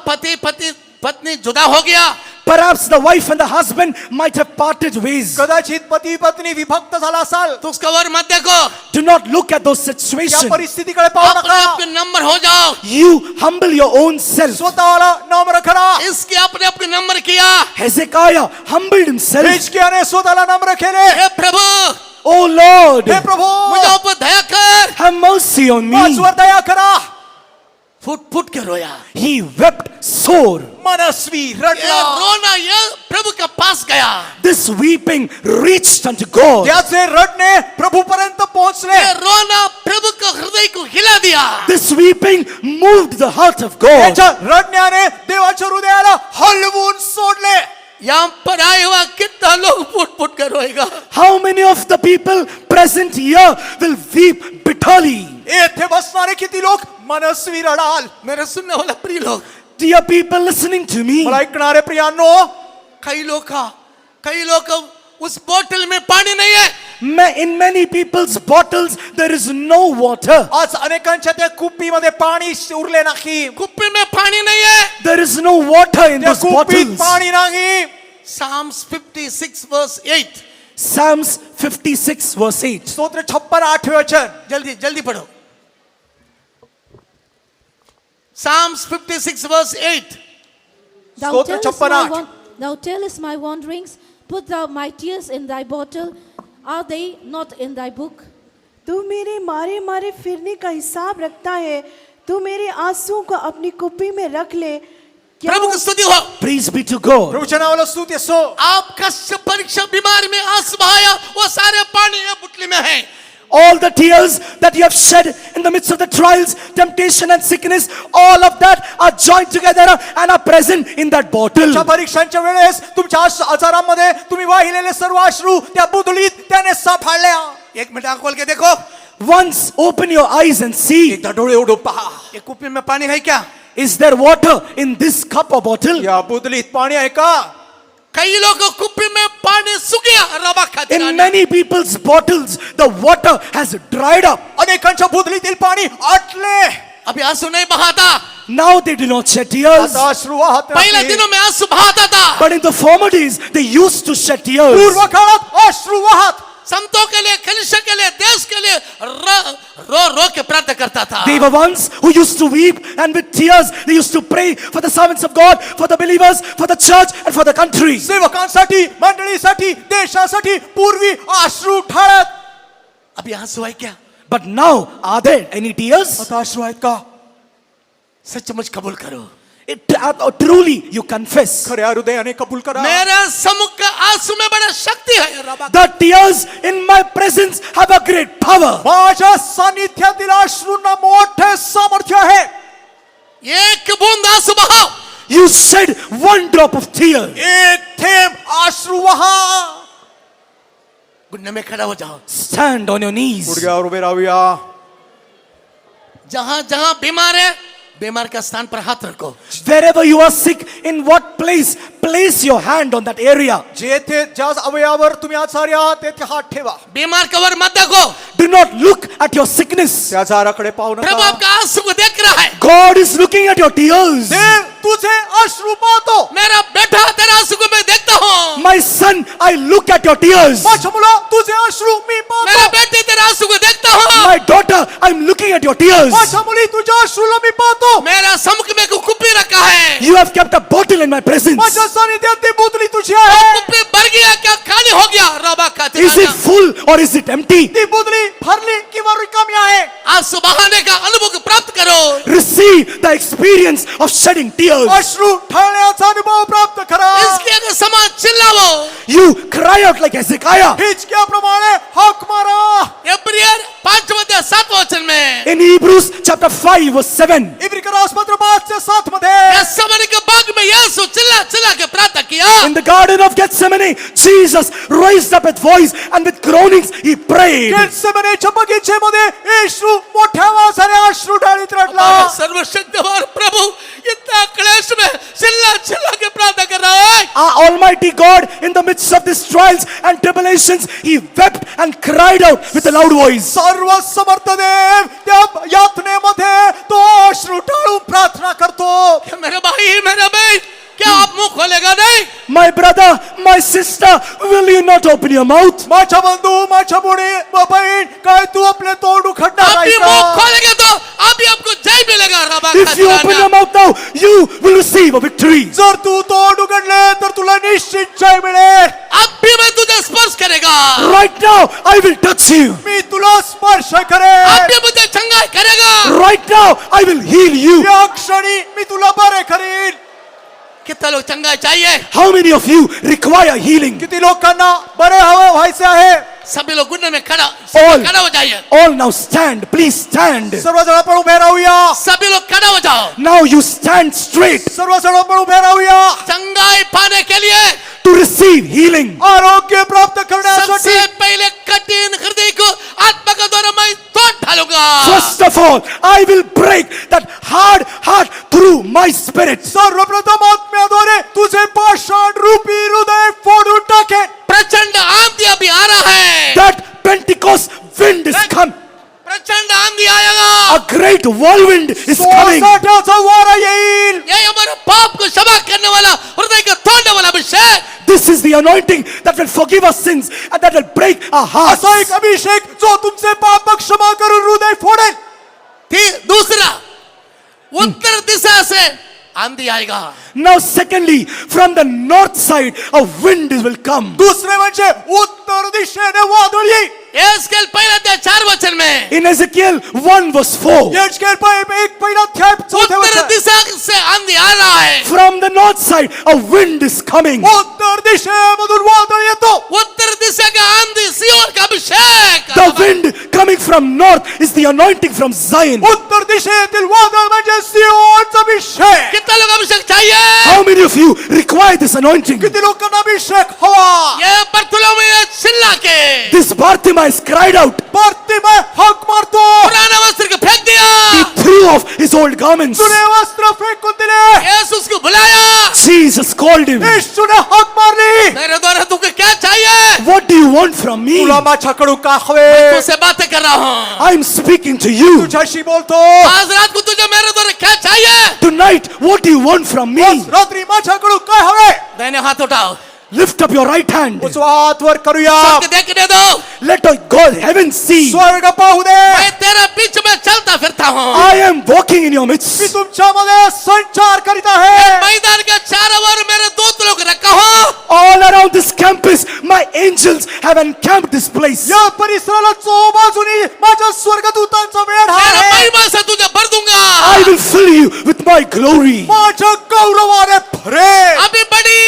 पत्नी जुदा हो गया. Perhaps the wife and the husband might have parted ways. कदाचित पती पत्नी विभक्त झाला असाल. तो उसका वर मत देखो. Do not look at those या situations. परिस्थितीकडे पाहू अपने नका. आप के नंबर हो जाओ. You humble your own self. स्वतःला नम्र करा. इसके अपने अपने नंबर किया. Hezekiah humbled himself. हिजकिय्याहने स्वतःला नम्र केले. हे प्रभु, Oh Lord, हे प्रभू, मुझे ऊपर दया कर. have mercy on me. माझवर दया करा. फुट फुट के रोया. He wept sore. मनस्वी ये रडला. रोना ये प्रभु के पास गया. This weeping reached unto God. त्याचे रडणे प्रभूपर्यंत पोहोचले. ये रोना प्रभु के हृदय को हिला दिया. This weeping moved the heart of God. त्याच्या रडण्याने देवाच्या हृदयाला हलवून सोडले. यहाँ पर आए हुआ कितना लोग फुट फुट कर रोएगा. How many of the people present here will weep bitterly? येथे बसणारे किती लोक मनस्वी रडाल. मेरे सुनने वाला प्रिय लोग, Dear people listening to me, मला ऐकणारे प्रियांनो, कई लोग उस बोतल में पानी नहीं है. in many people's bottles there is no water. आज अनेकांच्या त्या कुप्पीमध्ये पाणी उरले नाही. कुप्पी में पाणी नहीं है. There is no water in त्या those कुप्पीत bottles. पाणी नाही. Psalms 56 verse 8. Psalms 56 verse 8. स्तोत्र 56 8वें वचन. जल्दी पढ़ो. Psalms 56 verse 8. स्तोत्र 56 Thou tellest my wanderings, put thou my tears in thy bottle, are they not in thy book? तू मेरे मारे मारे फिरने का हिसाब रखता है. तू मेरे आंसुओं को अपनी कुप्पी में रख ले. क्या प्रभु की स्तुति हो. Praise be to God. प्रभूच्या नावाला स्तुती असो. आप कष्ट परीक्षा बीमारी में आंसू बहाया, वो सारे पानी ये बुटली में है. All the tears that you have shed in the midst of the trials, temptation and sickness, all of that are joined together and are present in that bottle. तुमच्या परीक्षांच्या वेळेस तुमच्या आजारांमध्ये तुम्ही वाहिलेले सर्व अश्रू त्या बुधलीत त्याने साठवल्या. एक मिनट आंख खोल के देखो. Once open your eyes and see, एकदा डोळे उघडून पहा. ये कुप्पी में पानी है क्या? is there water in this cup or bottle? या बुधलीत पाणी आहे का? कई लोग कुप्पी में पानी सूख गया रबा खातिर. In many people's bottles, the water has dried up. अनेकांच्या बुधलीतील पाणी आटले. अभी आंसू नहीं बहाता. Now they do not shed tears. आता अश्रू वाहत पहले नाही. दिनों में आंसू बहाता था. But in the former days, they used to shed tears. पूर्व काळात अश्रू वाहत. संतों के लिए, कलीसिया के लिए, देश के लिए रो रो के प्रार्थना करता था. They were ones who used to weep, and with tears they used to pray for the servants of God, for the believers, for the church and for the country. सेवकांसाठी, मंडळीसाठी, देशासाठी पूर्वी अश्रू ढाळत. अभी आंसू है क्या? But now, are there any tears? आता अश्रू आहेत का? सचमुच कबूल करो. Truly you confess. खऱ्या हृदयाने कबूल करा. मेरे सम्मुख के आंसू में बड़ा शक्ति है रबा. The tears in my presence have a great power. माझ्या सानिध्यातील अश्रूंना मोठे सामर्थ्य आहे. एक बूंद आंसू बहाओ. You shed one drop of tear. एक थेंब अश्रू वहा. घुटने में खड़ा हो जाओ. Stand on your knees. गुडघ्यावर उभे राहूया. जहां जहां बीमार है, बीमार का स्थान पर हाथ रखो. Wherever you are sick, in what place, place your hand on that area. जेथे ज्या अवयवावर तुम्ही आजारी आहात तेथे हात ठेवा. बीमार का वर मत देखो. Do not look at your sickness. त्या आजाराकडे पाहू प्रभु नका. आपका आंसू को देख रहा है. God is looking at your tears. देव तुझे अश्रू पाहतो. मेरा बेटा तेरा आंसू को मैं देखता हूँ. My son, I look at your tears. माझ्या मुला तुझे अश्रू मी मेरा पाहतो. बेटी तेरा आंसू को देखता हूँ. My daughter, I'm looking at your tears. माझ्या मुली तुझ्या अश्रूला मी पाहतो. मेरा सम्मुख में एक कुप्पी रखा है. You have kept a bottle in my presence. माझ्या सानिध्यात ती बुधली तुझी वो आहे. कुप्पी भर गया क्या खाली हो गया रबा खातिर. Is it full or is it empty? ती बुधली भरली किंवा रिकामी आहे. आंसू बहाने का अनुभव प्राप्त करो. Receive the experience of shedding tears. अश्रू ढाळण्याचा अनुभव प्राप्त करा. इसके आगे समाज चिल्लाओ. You cry out like Hezekiah. हिचक्याप्रमाणे हाक मारा. इब्रियर 5:7 में In Hebrews chapter 5 verse 7. इब्री का राजपत्र 5:7 मध्ये गethsemane के बाग में यीशु चिल्ला चिल्ला के प्रार्थना KIA. In the garden of Gethsemane, Jesus raised up with voice and with groanings he prayed. गेत्सेमनेच्या बगीचेमध्ये येशू मोठ्या आवाजाने अश्रू ढाळीत रडला. सर्वशक्तिमान प्रभु इतना क्लेश में चिल्ला चिल्ला के प्रार्थना कर रहा है. Our Almighty God, in the midst of these trials and tribulations, he wept and cried out with a loud voice. सर्व समर्थ देव त्या यातनेमध्ये तो अश्रू ढाळून प्रार्थना करतो. मेरे भाई मेरा बहन, क्या आप मुंह खोलेगा नहीं? My brother, my sister, will you not open your mouth? माझ्या बंधू, माझ्या बहीण, काय तू आपले तोंड उघडणार आप नाही भी मुंह का? खोलेंगे तो अभी आपको जय मिलेगा रबा If you open your खातिर. mouth now, you will receive a victory. जर तू तोंड उघडले तर तुला निश्चित जय मिळेल. अब भी मैं तुझे स्पर्श करेगा. Right now, I will touch you. मी तुला स्पर्श अब करेन. भी मुझे चंगाई करेगा. Right now, I will heal you. या क्षणी मी तुला बरे करीन. कितना लोग चंगाई चाहिए? How many of you require healing? किती लोकांना बरे हवे व्हायचे आहे? सभी लोग घुटने में खड़ा All. खड़ा हो जाइए. All now stand. Please stand. सर्वजण आपण उभे राहूया. सभी लोग खड़ा हो जाओ. Now you stand straight सर्वजण आपण उभे राहूया. चंगाई पाने के लिए to receive healing. आरोग्य प्राप्त करण्यासाठी सबसे पहले कठिन हृदय को आत्मा का द्वारा मैं तोड़ डालूंगा. First of all, I will break that hard heart through my spirit. सर्वप्रथम आत्म्याद्वारे तुझे पाषाण रूपी हृदय फोडून टाकेन. प्रचंड आंधी अभी आ रहा है. That Pentecost wind is come. प्रचंड आंधी आएगा. A great whirlwind is coming. सोसाट्याचा वारा येईल. ये हमारे पाप को क्षमा करने वाला, हृदय को तोड़ने वाला अभिषेक. This is the anointing that will forgive us sins and that will break our hearts. असा एक अभिषेक जो तुमचे पाप क्षमा करून हृदय फोडेल. दूसरा, उत्तर दिशा से आंधी आएगा. Now secondly, from the north side, a wind will come. दुसरे म्हणजे उत्तर दिशेने वादळ येईल. एस्केल पहिला त्या 4 वचन में In Ezekiel 1 verse 4. यशकेल एक पहिला अध्याय चौथे उत्तर वचन. दिशा से आंधी आ रहा है. From the north side, a wind is coming. उत्तर दिशेमधून वादळ येतो. उत्तर दिशा का आंधी सियोन का अभिषेक The wind coming from north is the anointing from Zion. उत्तर दिशेतील वादळ म्हणजे सियोनचा अभिषेक. कितना लोग अभिषेक चाहिए? How many of you require this anointing? किती लोकांना अभिषेक हवा? ये बर्थुलोमेव चिल्ला के This Bartimaeus cried out. भरतीमय हाक मारतो. पुराना वस्त्र को फेंक दिया. He threw off his old garments. जुने वस्त्र फेकून दिले. यीशु उसको बुलाया. Jesus called him. येशूने हाक मारली. मेरे द्वारा तुमको क्या चाहिए? What do you want from me? तुला माझ्याकडून काय हवे? तुझसे बातें कर रहा हूँ. I'm speaking to you. तुझ्याशी बोलतो. आज रात को तुझे मेरे द्वारा क्या चाहिए? Tonight, what do you want from me? आज रात्री माझ्याकडून काय हवे? दाहिने हाथ उठाओ. Lift up your right hand. उजवा हात वर करूया. सबको देखने दो. Let God heaven see. स्वर्ग पाहू दे. मैं तेरे बीच में चलता फिरता हूँ. I am walking in your me midst. तुमच्यामध्ये संचार करीत आहे. मैदान के चारों ओर मेरे दूत लोग रखा हूँ. All around this campus, my angels have encamped this place. या परिसराला चोबाजूनी माझ्या स्वर्गदूतांचा वेढ तेरा आहे. महिमा से तुझे भर दूंगा. I will fill you with my glory. माझ्या गौरवाने भरे. अभी बड़ी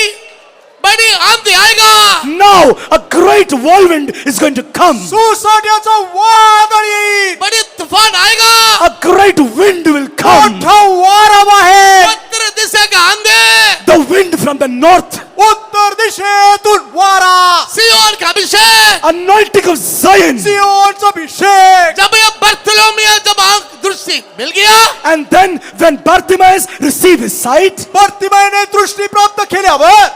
बड़ी आंधी आएगा. Now, a great whirlwind is going to come. सुसाट्याचा वादळ येईल. बड़ी तूफान आएगा. A great wind will come. मोठा वारा वाहेल. उत्तर दिशा का आंधी. The wind from the north. उत्तर दिशेतून वारा. सियोन का अभिषेक. Anointing of Zion. सियोनचा अभिषेक. जब ये बर्थुलोमेव जब आंख दृष्टि mill Gaya. And then, when Bartimaeus received his sight, भरतीमयने दृष्टी प्राप्त केल्यावर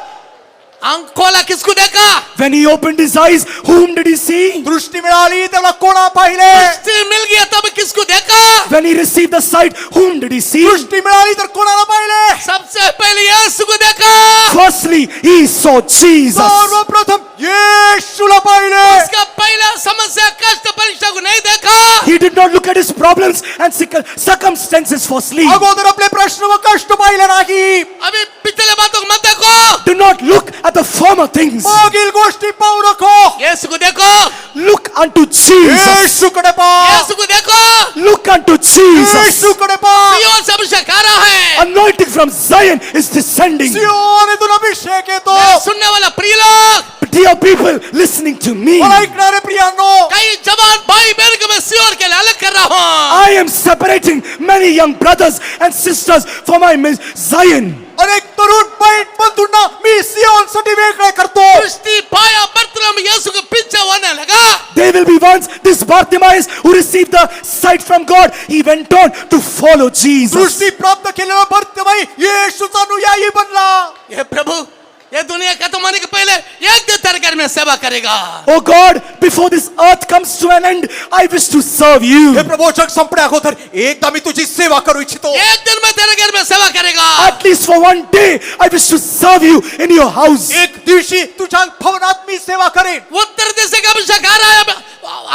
आंख खोला किसको देखा? when he opened his eyes, whom did he see? दृष्टी मिळाली त्याला कोणा पाहिले? दृष्टि मिल गया तब किसको देखा? When he received the sight, whom did he see? दृष्टी मिळाली तर कोणाला पाहिले? सबसे पहले यीशु को देखा. Firstly, he saw Jesus. सर्वप्रथम येशूला पाहिले. उसका पहला समस्या कष्ट परीक्षा को नहीं देखा. He did not look at his problems and circumstances firstly. अगोदर आपले प्रश्न व कष्ट पाहिले नाही. अभी पिछले बातों को मत देखो. Do not look at the former things. मागील गोष्टी पाहू नको. यीशु को देखो. Look unto Jesus. येशूकडे पहा. यीशु को देखो. Look unto Jesus. येशूकडे पहा. सियोन से अभिषेक आ रहा है. Anointing from Zion is descending. सियोनतून अभिषेक येतो. मेरे सुनने वाला प्रिय लोग, Dear people listening to me, मला ऐकणारे प्रियांनो, कई जवान भाई बहन को मैं सियोन के लिए अलग कर रहा हूँ. I am separating many young brothers and sisters for my Zion. अनेक तरुण बहीण बंधूंना मी सियोनसाठी वेगळे करतो. दृष्टि पाया बर्थुलोमेव यीशु के पीछे होने लगा. They will be ones, this Bartimaeus who received the sight from God, he went on to follow Jesus. दृष्टी प्राप्त केलेला भरतीमय येशूचा अनुयायी बनला. ये प्रभु, ये दुनिया खत्म होने के पहले एक दिन तेरे घर में सेवा करेगा. Oh God, before this earth comes to an end, I wish to serve हे you. प्रभू जग संपण्या अगोदर एकदा मी तुझी सेवा करू इच्छितो. एक दिन में तेरे घर में सेवा करेगा. At least for one day, I wish to serve you in your house. एक दिवशी तुझ्या भवनात मी सेवा करेन. उत्तर दिशा का अभिषेक आ रहा है.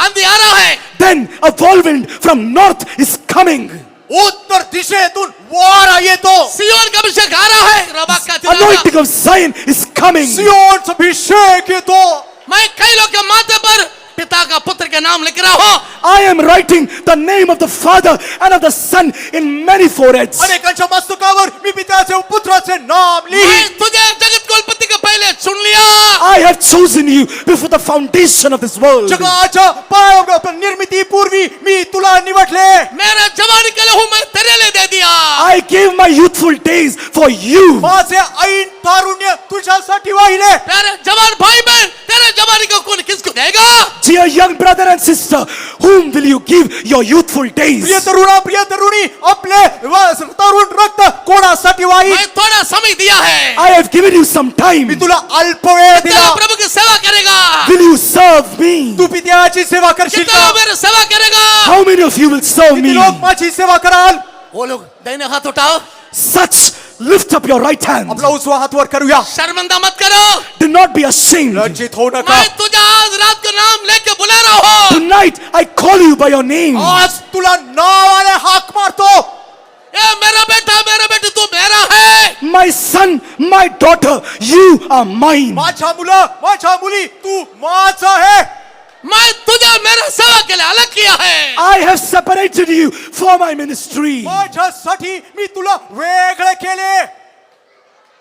आंधी आ रहा है. Then a whirlwind from north is coming. उत्तर दिशेतून वारा येतो. सियोन का अभिषेक आ रहा है. रबा का तिलावा. Anointing of Zion is coming. सियोनचा अभिषेक येतो. मैं कई लोग के माथे पर पिता का पुत्र के नाम लिख रहा हूँ. I am writing the name of the Father and of the Son in many foreheads. अनेकांच्या मस्तकावर मी पित्याचे व पुत्राचे नाम लिही. मैं तुझे जगत को उत्पत्ति के पहले चुन लिया. I have chosen you before the foundation of this world. जगाच्या पायावर निर्मितीपूर्वी मी तुला निवडले. मेरा जवानी के लिए हूँ मैं तेरे लिए दे दिया. I gave my youthful days for you. माझे ऐन तारुण्य तुझ्यासाठी वाहिले. तेरे जवान भाई बहन, तेरे जवानी को कौन किसको देगा? Dear young brother and sister, whom will you give your youthful days? प्रिय तरुणा प्रिय तरुणी, आपले तरुण रक्त कोणासाठी वाहील? मैं थोड़ा समय दिया है. I have given you some time. मी तुला अल्प वेळ तेरा दिला. प्रभु की सेवा करेगा. Will you serve me? तू पित्याची सेवा करशील कितना का? मेरी सेवा करेगा? How many of you will serve किती me? लोक माझी सेवा कराल? वो लोग दाहिने हाथ उठाओ. Such, lift up your right hand. आपला उजवा हात वर करूया. शर्मिंदा मत करो. Do not be ashamed. लज्जित होऊ नका. मैं तुझे आज रात को नाम लेके बुला रहा हूँ. Tonight I call you by your name. आज तुला नावाने हाक मारतो. ए मेरा बेटा, मेरा बेटी, तू मेरा है. My son, my daughter, you are mine. माझ्या मुलं माझ्या मुली तू माझा आहे. मैं तुझे मेरे सेवा के लिए अलग किया है. I have separated you for my ministry. माझ्यासाठी मी तुला वेगळे केले.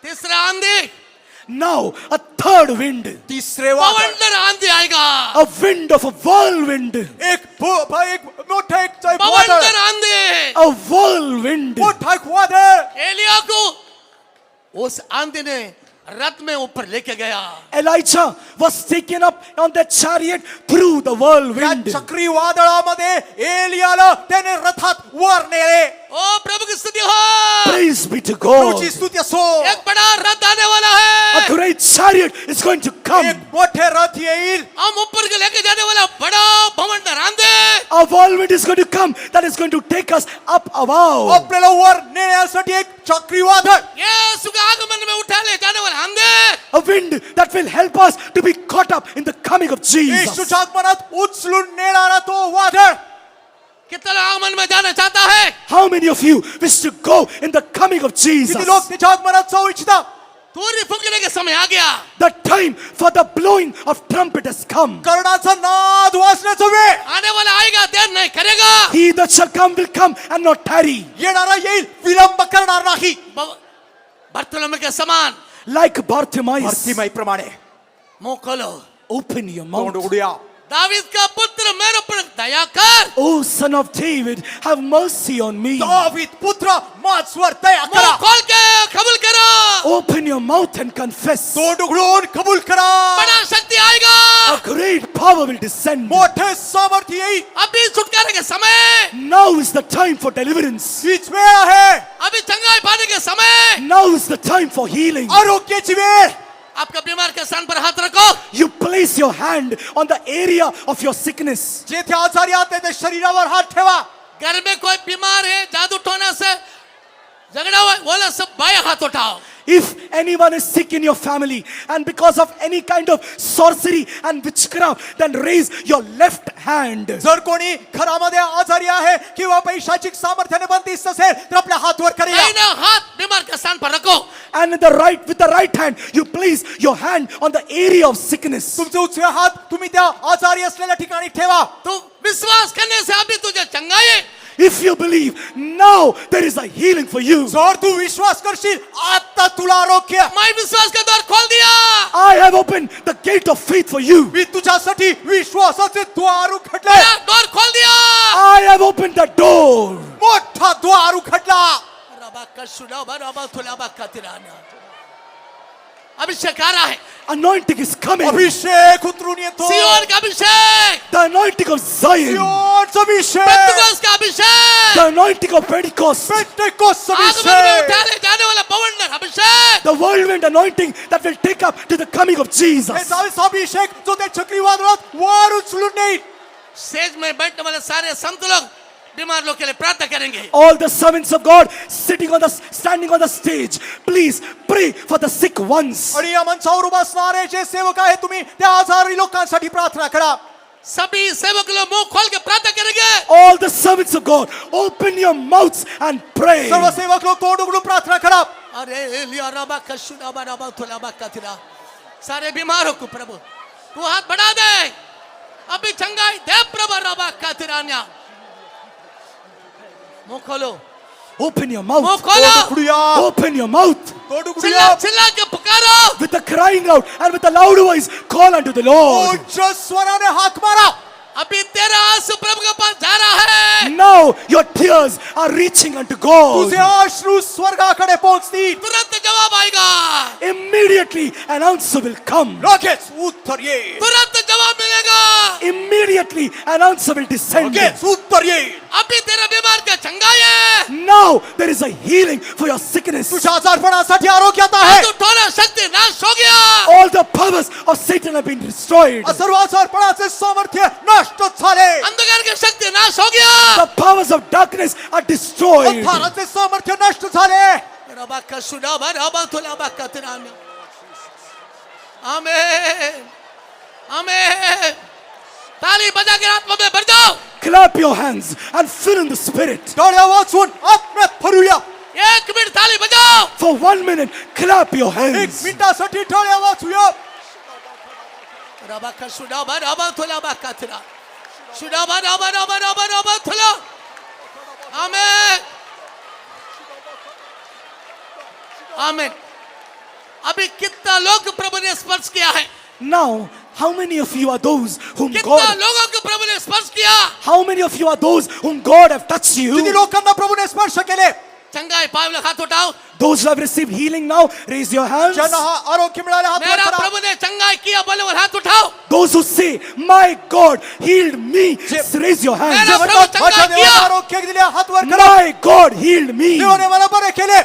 तीसरा आंधी, Now a third wind, तिसरे वादळ, बवंडर आंधी आएगा, a wind of a whirlwind, एक मोठं एक वादळ, बवंडर आंधी. a whirlwind. मोठा एक वादळ. एलिया को उस आंधी ने रथ में ऊपर लेके गया. Elijah was taken up on that chariot through the त्या whirlwind. चक्रीवादळामध्ये एलियाला त्याने रथात वर नेले. ओ प्रभु की स्तुति हो. Praise be to प्रभूची God. स्तुती असो. एक बड़ा रथ आने वाला A है. great chariot is going to एक come. मोठे रथ येईल. हम ऊपर के लेके जाने वाला बड़ा बवंडर आंधी. A whirlwind is going to come that is going to take us up above. आपल्याला वर नेण्यासाठी एक चक्रीवादळ. यीशु के आगमन में उठा ले जाने वाला आंधी. A wind that will help us to be caught up in the coming of Jesus. येशूच्या आगमनात उचलून नेणारा तो वादळ. कितना आगमन में जाना चाहता है? How many of you wish to go in the coming of Jesus? किती लोक त्याच्या आगमनात जाऊ इच्छितात. तूरी फुकने के समय आ गया. The time for the blowing of trumpet has come. कर्णाचा नाद वाजण्याचा वेळ. आने वाला आएगा, देर नहीं करेगा. He that shall come will come and not tarry. येणारा येईल, विलंब करणार नाही. बर्तुलमै के समान Like Bartimaeus, भरतीमाई प्रमाणे. मुंह खोलो. open your तोंड mouth. उघडूया. दावीद का पुत्र मेरे पर दया कर. O son of David, have mercy on me. दावीद पुत्र माझवर दया मुंह करा. खोल के कबूल करो. Open your mouth and confess. तोंड उघडून कबूल करा. बड़ा शक्ति आएगा. A great power will descend. मोठे सामर्थ्य येईल. अभी छुटकारे के समय. Now is the time for deliverance. हीच वेळ आहे. अभी चंगाई पाने के समय. Now is the time for healing. आरोग्याची वेळ. आपका बीमार के स्थान पर हाथ रखो. You place your hand on the area of your sickness. जेथे आजारी आते ते शरीरावर हात ठेवा. घर में कोई बीमार है, जादू टोना से झगड़ा हुआ है, बोला सब बाएं हाथ उठाओ. If anyone is sick in your family and because of any kind of sorcery and witchcraft, then raise your left hand. जर कोणी घरामध्ये आजारी आहे किंवा पैशाचिक सामर्थ्याने बंदिस्त असेल तर आपल्या हात वर करूया. दाहिना हाथ बीमार के स्थान पर रखो. And with the right hand, you place your hand on the area of sickness. तुमचे उजवे हात तुम्ही त्या आजारी असलेल्या ठिकाणी ठेवा. तू विश्वास करने से अभी तुझे चंगाई है. If you believe, now there is a healing for you. जर तू विश्वास करशील आता तुला आरोग्य. मैं विश्वास का द्वार खोल दिया. I have opened the gate of faith for you. मी तुझ्यासाठी विश्वासाचे द्वार उघडले. बड़ा द्वार खोल दिया. I have opened the door. मोठा द्वार उघडला. अभिषेक आ रहा है. Anointing is coming. अभिषेक उतरून येतो. सियोन का अभिषेक. The anointing of Zion. सियोनचा अभिषेक. पेंतुकोस का अभिषेक. The anointing of Pentecost. पेंटेकोस्टचा आगमन में अभिषेक. उठा ले जाने वाला बवंडर अभिषेक. The whirlwind anointing that will take up to the coming of हे Jesus. जावेचा अभिषेक जो त्या चक्रीवादळात वर उचलून नेईल. स्टेज में बैठने वाले सारे संत लोग बीमार लोग के लिए प्रार्थना करेंगे. All the servants of God standing on the stage, please pray for the sick ones. आणि या मंचावर उभा असणारे जे सेवक आहे तुम्ही त्या आजारी लोकांसाठी प्रार्थना करा. सभी सेवक लोग मुंह खोल के प्रार्थना करेंगे. All the servants of God, open your mouths and pray. सर्व सेवक लोक तोंड उघडून प्रार्थना करा. अरे लिया रबा कशुनाबा रबा तुलाबा कतरा. सारे बीमारों को प्रभु तू हाथ बढ़ा दे. अभी चंगाई दे प्रभु रबा कतरान्या. मुंह खोलो. Open your mouth. मुंह खोलो. उघडूया. Open your mouth. तोंड चिल्ला उघडूया. चिल्ला के पुकारो. With a crying out and with a loud voice, call unto the Lord. उच्च स्वराने हाक मारा. अभी तेरा आंसू प्रभु के पास जा रहा है. Now your tears are reaching unto God. तुझे अश्रू स्वर्गाकडे पोहोचतील. तुरंत जवाब आएगा. Immediately an answer will come. लगेच उत्तर येईल. तुरंत जवाब मिलेगा. Immediately an answer will descend. लगेच उत्तर येईल. अभी तेरा बीमार का चंगाई है. Now there is a healing for your sickness. तुझ्या आजारपणासाठी आरोग्यात आहे. तू थोड़ा शक्ति नाश हो गया. All the powers of Satan have been destroyed. सर्व आजारपणाचे सामर्थ्य नष्ट झाले. अंधकार की शक्ति नाश हो गया. The powers of darkness are destroyed. अंधाराचे सामर्थ्य नष्ट झाले. रबा कशुनाबा रबा तुलाबा कतरान्या. आमेन. आमेन. ताली बजा के आत्मा में भर जाओ. Clap your hands and fill in the spirit. टाळ्या वाजवून आत्म्यात भरूया. 1 मिनट ताली बजाओ. For 1 minute, clap your 1 hands. मिनिटासाठी टाळ्या वाजवूया. रबा कशुनाबा रबा तुलाबा कतरा. शुनाबा रबा रबा रबा रबा तुला. आमेन. आमेन. अभी कितना लोग प्रभु ने स्पर्श किया है? Now, how many of you are those whom कितना God, लोगों को प्रभु ने स्पर्श KIA? how many of you are those whom God have touched किती you? लोकांना प्रभूने स्पर्श केले? चंगाई पावले हाथ उठाओ. Those who have received healing now, raise your hands. ज्यांना आरोग्य मिळाले हात वर मेरा करा. प्रभु ने चंगाई किया, बोले और हाथ उठाओ. Those who say, my God healed me, raise your hands. मेरा जे प्रभु म्हणतात, चंगा माझ्या किया. देवाने आरोग्य दिले, हात वर करा. My God healed me. देवाने मला बरे केले.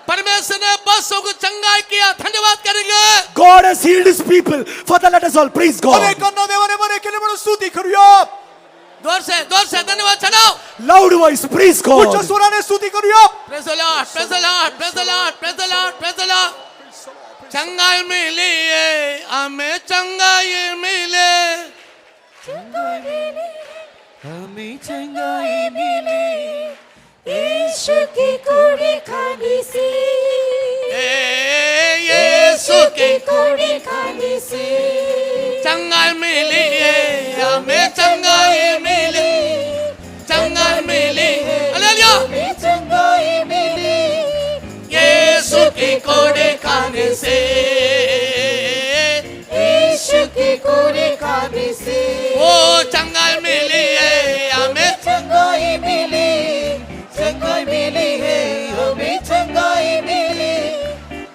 परमेश्वर ने बसों को चंगाई किया. धन्यवाद करेंगे. God has healed his people. Father, let us all praise God. अनेकांना देवाने बरे केले म्हणून स्तुती करूया. जोर से धन्यवाद चढ़ाओ. Loud voice, praise उच्च God. स्वराने स्तुती करूया. Praise the Lord, praise the Lord, praise the Lord, praise the Lord, praise the Lord. चंगाई मिली है, हमें चंगाई मिले. हमें चंगाई मिली, यीशु की कोड़ी खाने से, यीशु की कोड़ी खाने से, चंगाई मिली है, हमें चंगाई मिली. चंगाई मिली. हालेलुया. चंगाई मिली, यीशु की कोड़े खाने से. यीशु की कोड़ी खाने से, ओ चंगाई मिली है, हमें चंगाई मिली है, हमें चंगाई मिली,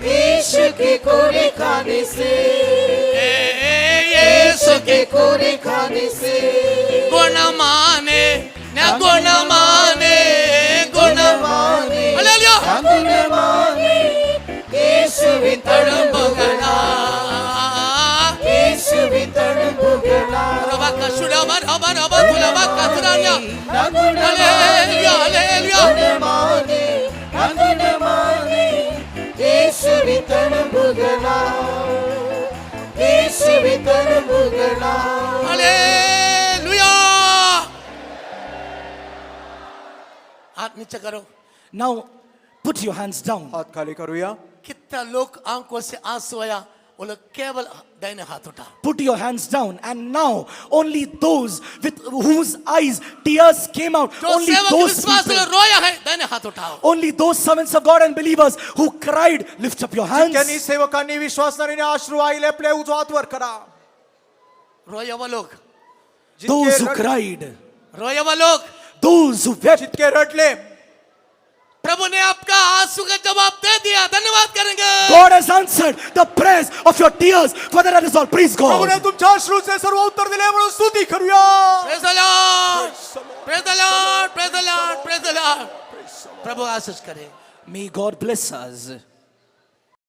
यीशु की कोड़ी खाने से, यीशु की कोड़ी खाने से, गुण माने न गुण माने, गुण माने, हालेलुया. गुण माने, यीशु भी तड़पगना. यीशु भी तड़पगना, रबा का शुड़ाबर हबर हबर तुलबा का तुरान्या. Hallelujah, hallelujah. गुण माने, यीशु भी तड़पगना, यीशु भी तड़पगना. हालेलुया. हाथ नीचे करो. Now, put your hands down. हात खाली करूया. कितना लोग आंखों से आंसू आया, वो लोग केवल दाहिने हाथ उठा. Put your hands down. And now, only those with whose eyes tears came out, जो only सेवक those विश्वास से people, रोया है, दाहिने हाथ उठाओ. only those servants of God and believers who cried, lift up your hands. ज्यांनी सेवकांनी विश्वासणाऱ्याने अश्रू आईले आपले उजवा हात वर करा. रोया वो लोग, Those who जितके cried, रोया वो लोग. those who wept. जितके रडले, प्रभु ने आपका आंसू का जवाब दे दिया. धन्यवाद करेंगे. God has answered the prayers of your tears. Father, let us all praise प्रभूने God. तुमच्या अश्रूचे सर्व उत्तर दिले म्हणून स्तुती करूया. Praise the Lord. Praise the Lord. Praise the Lord. Praise the Lord. प्रभु आशीष करे. May God bless us.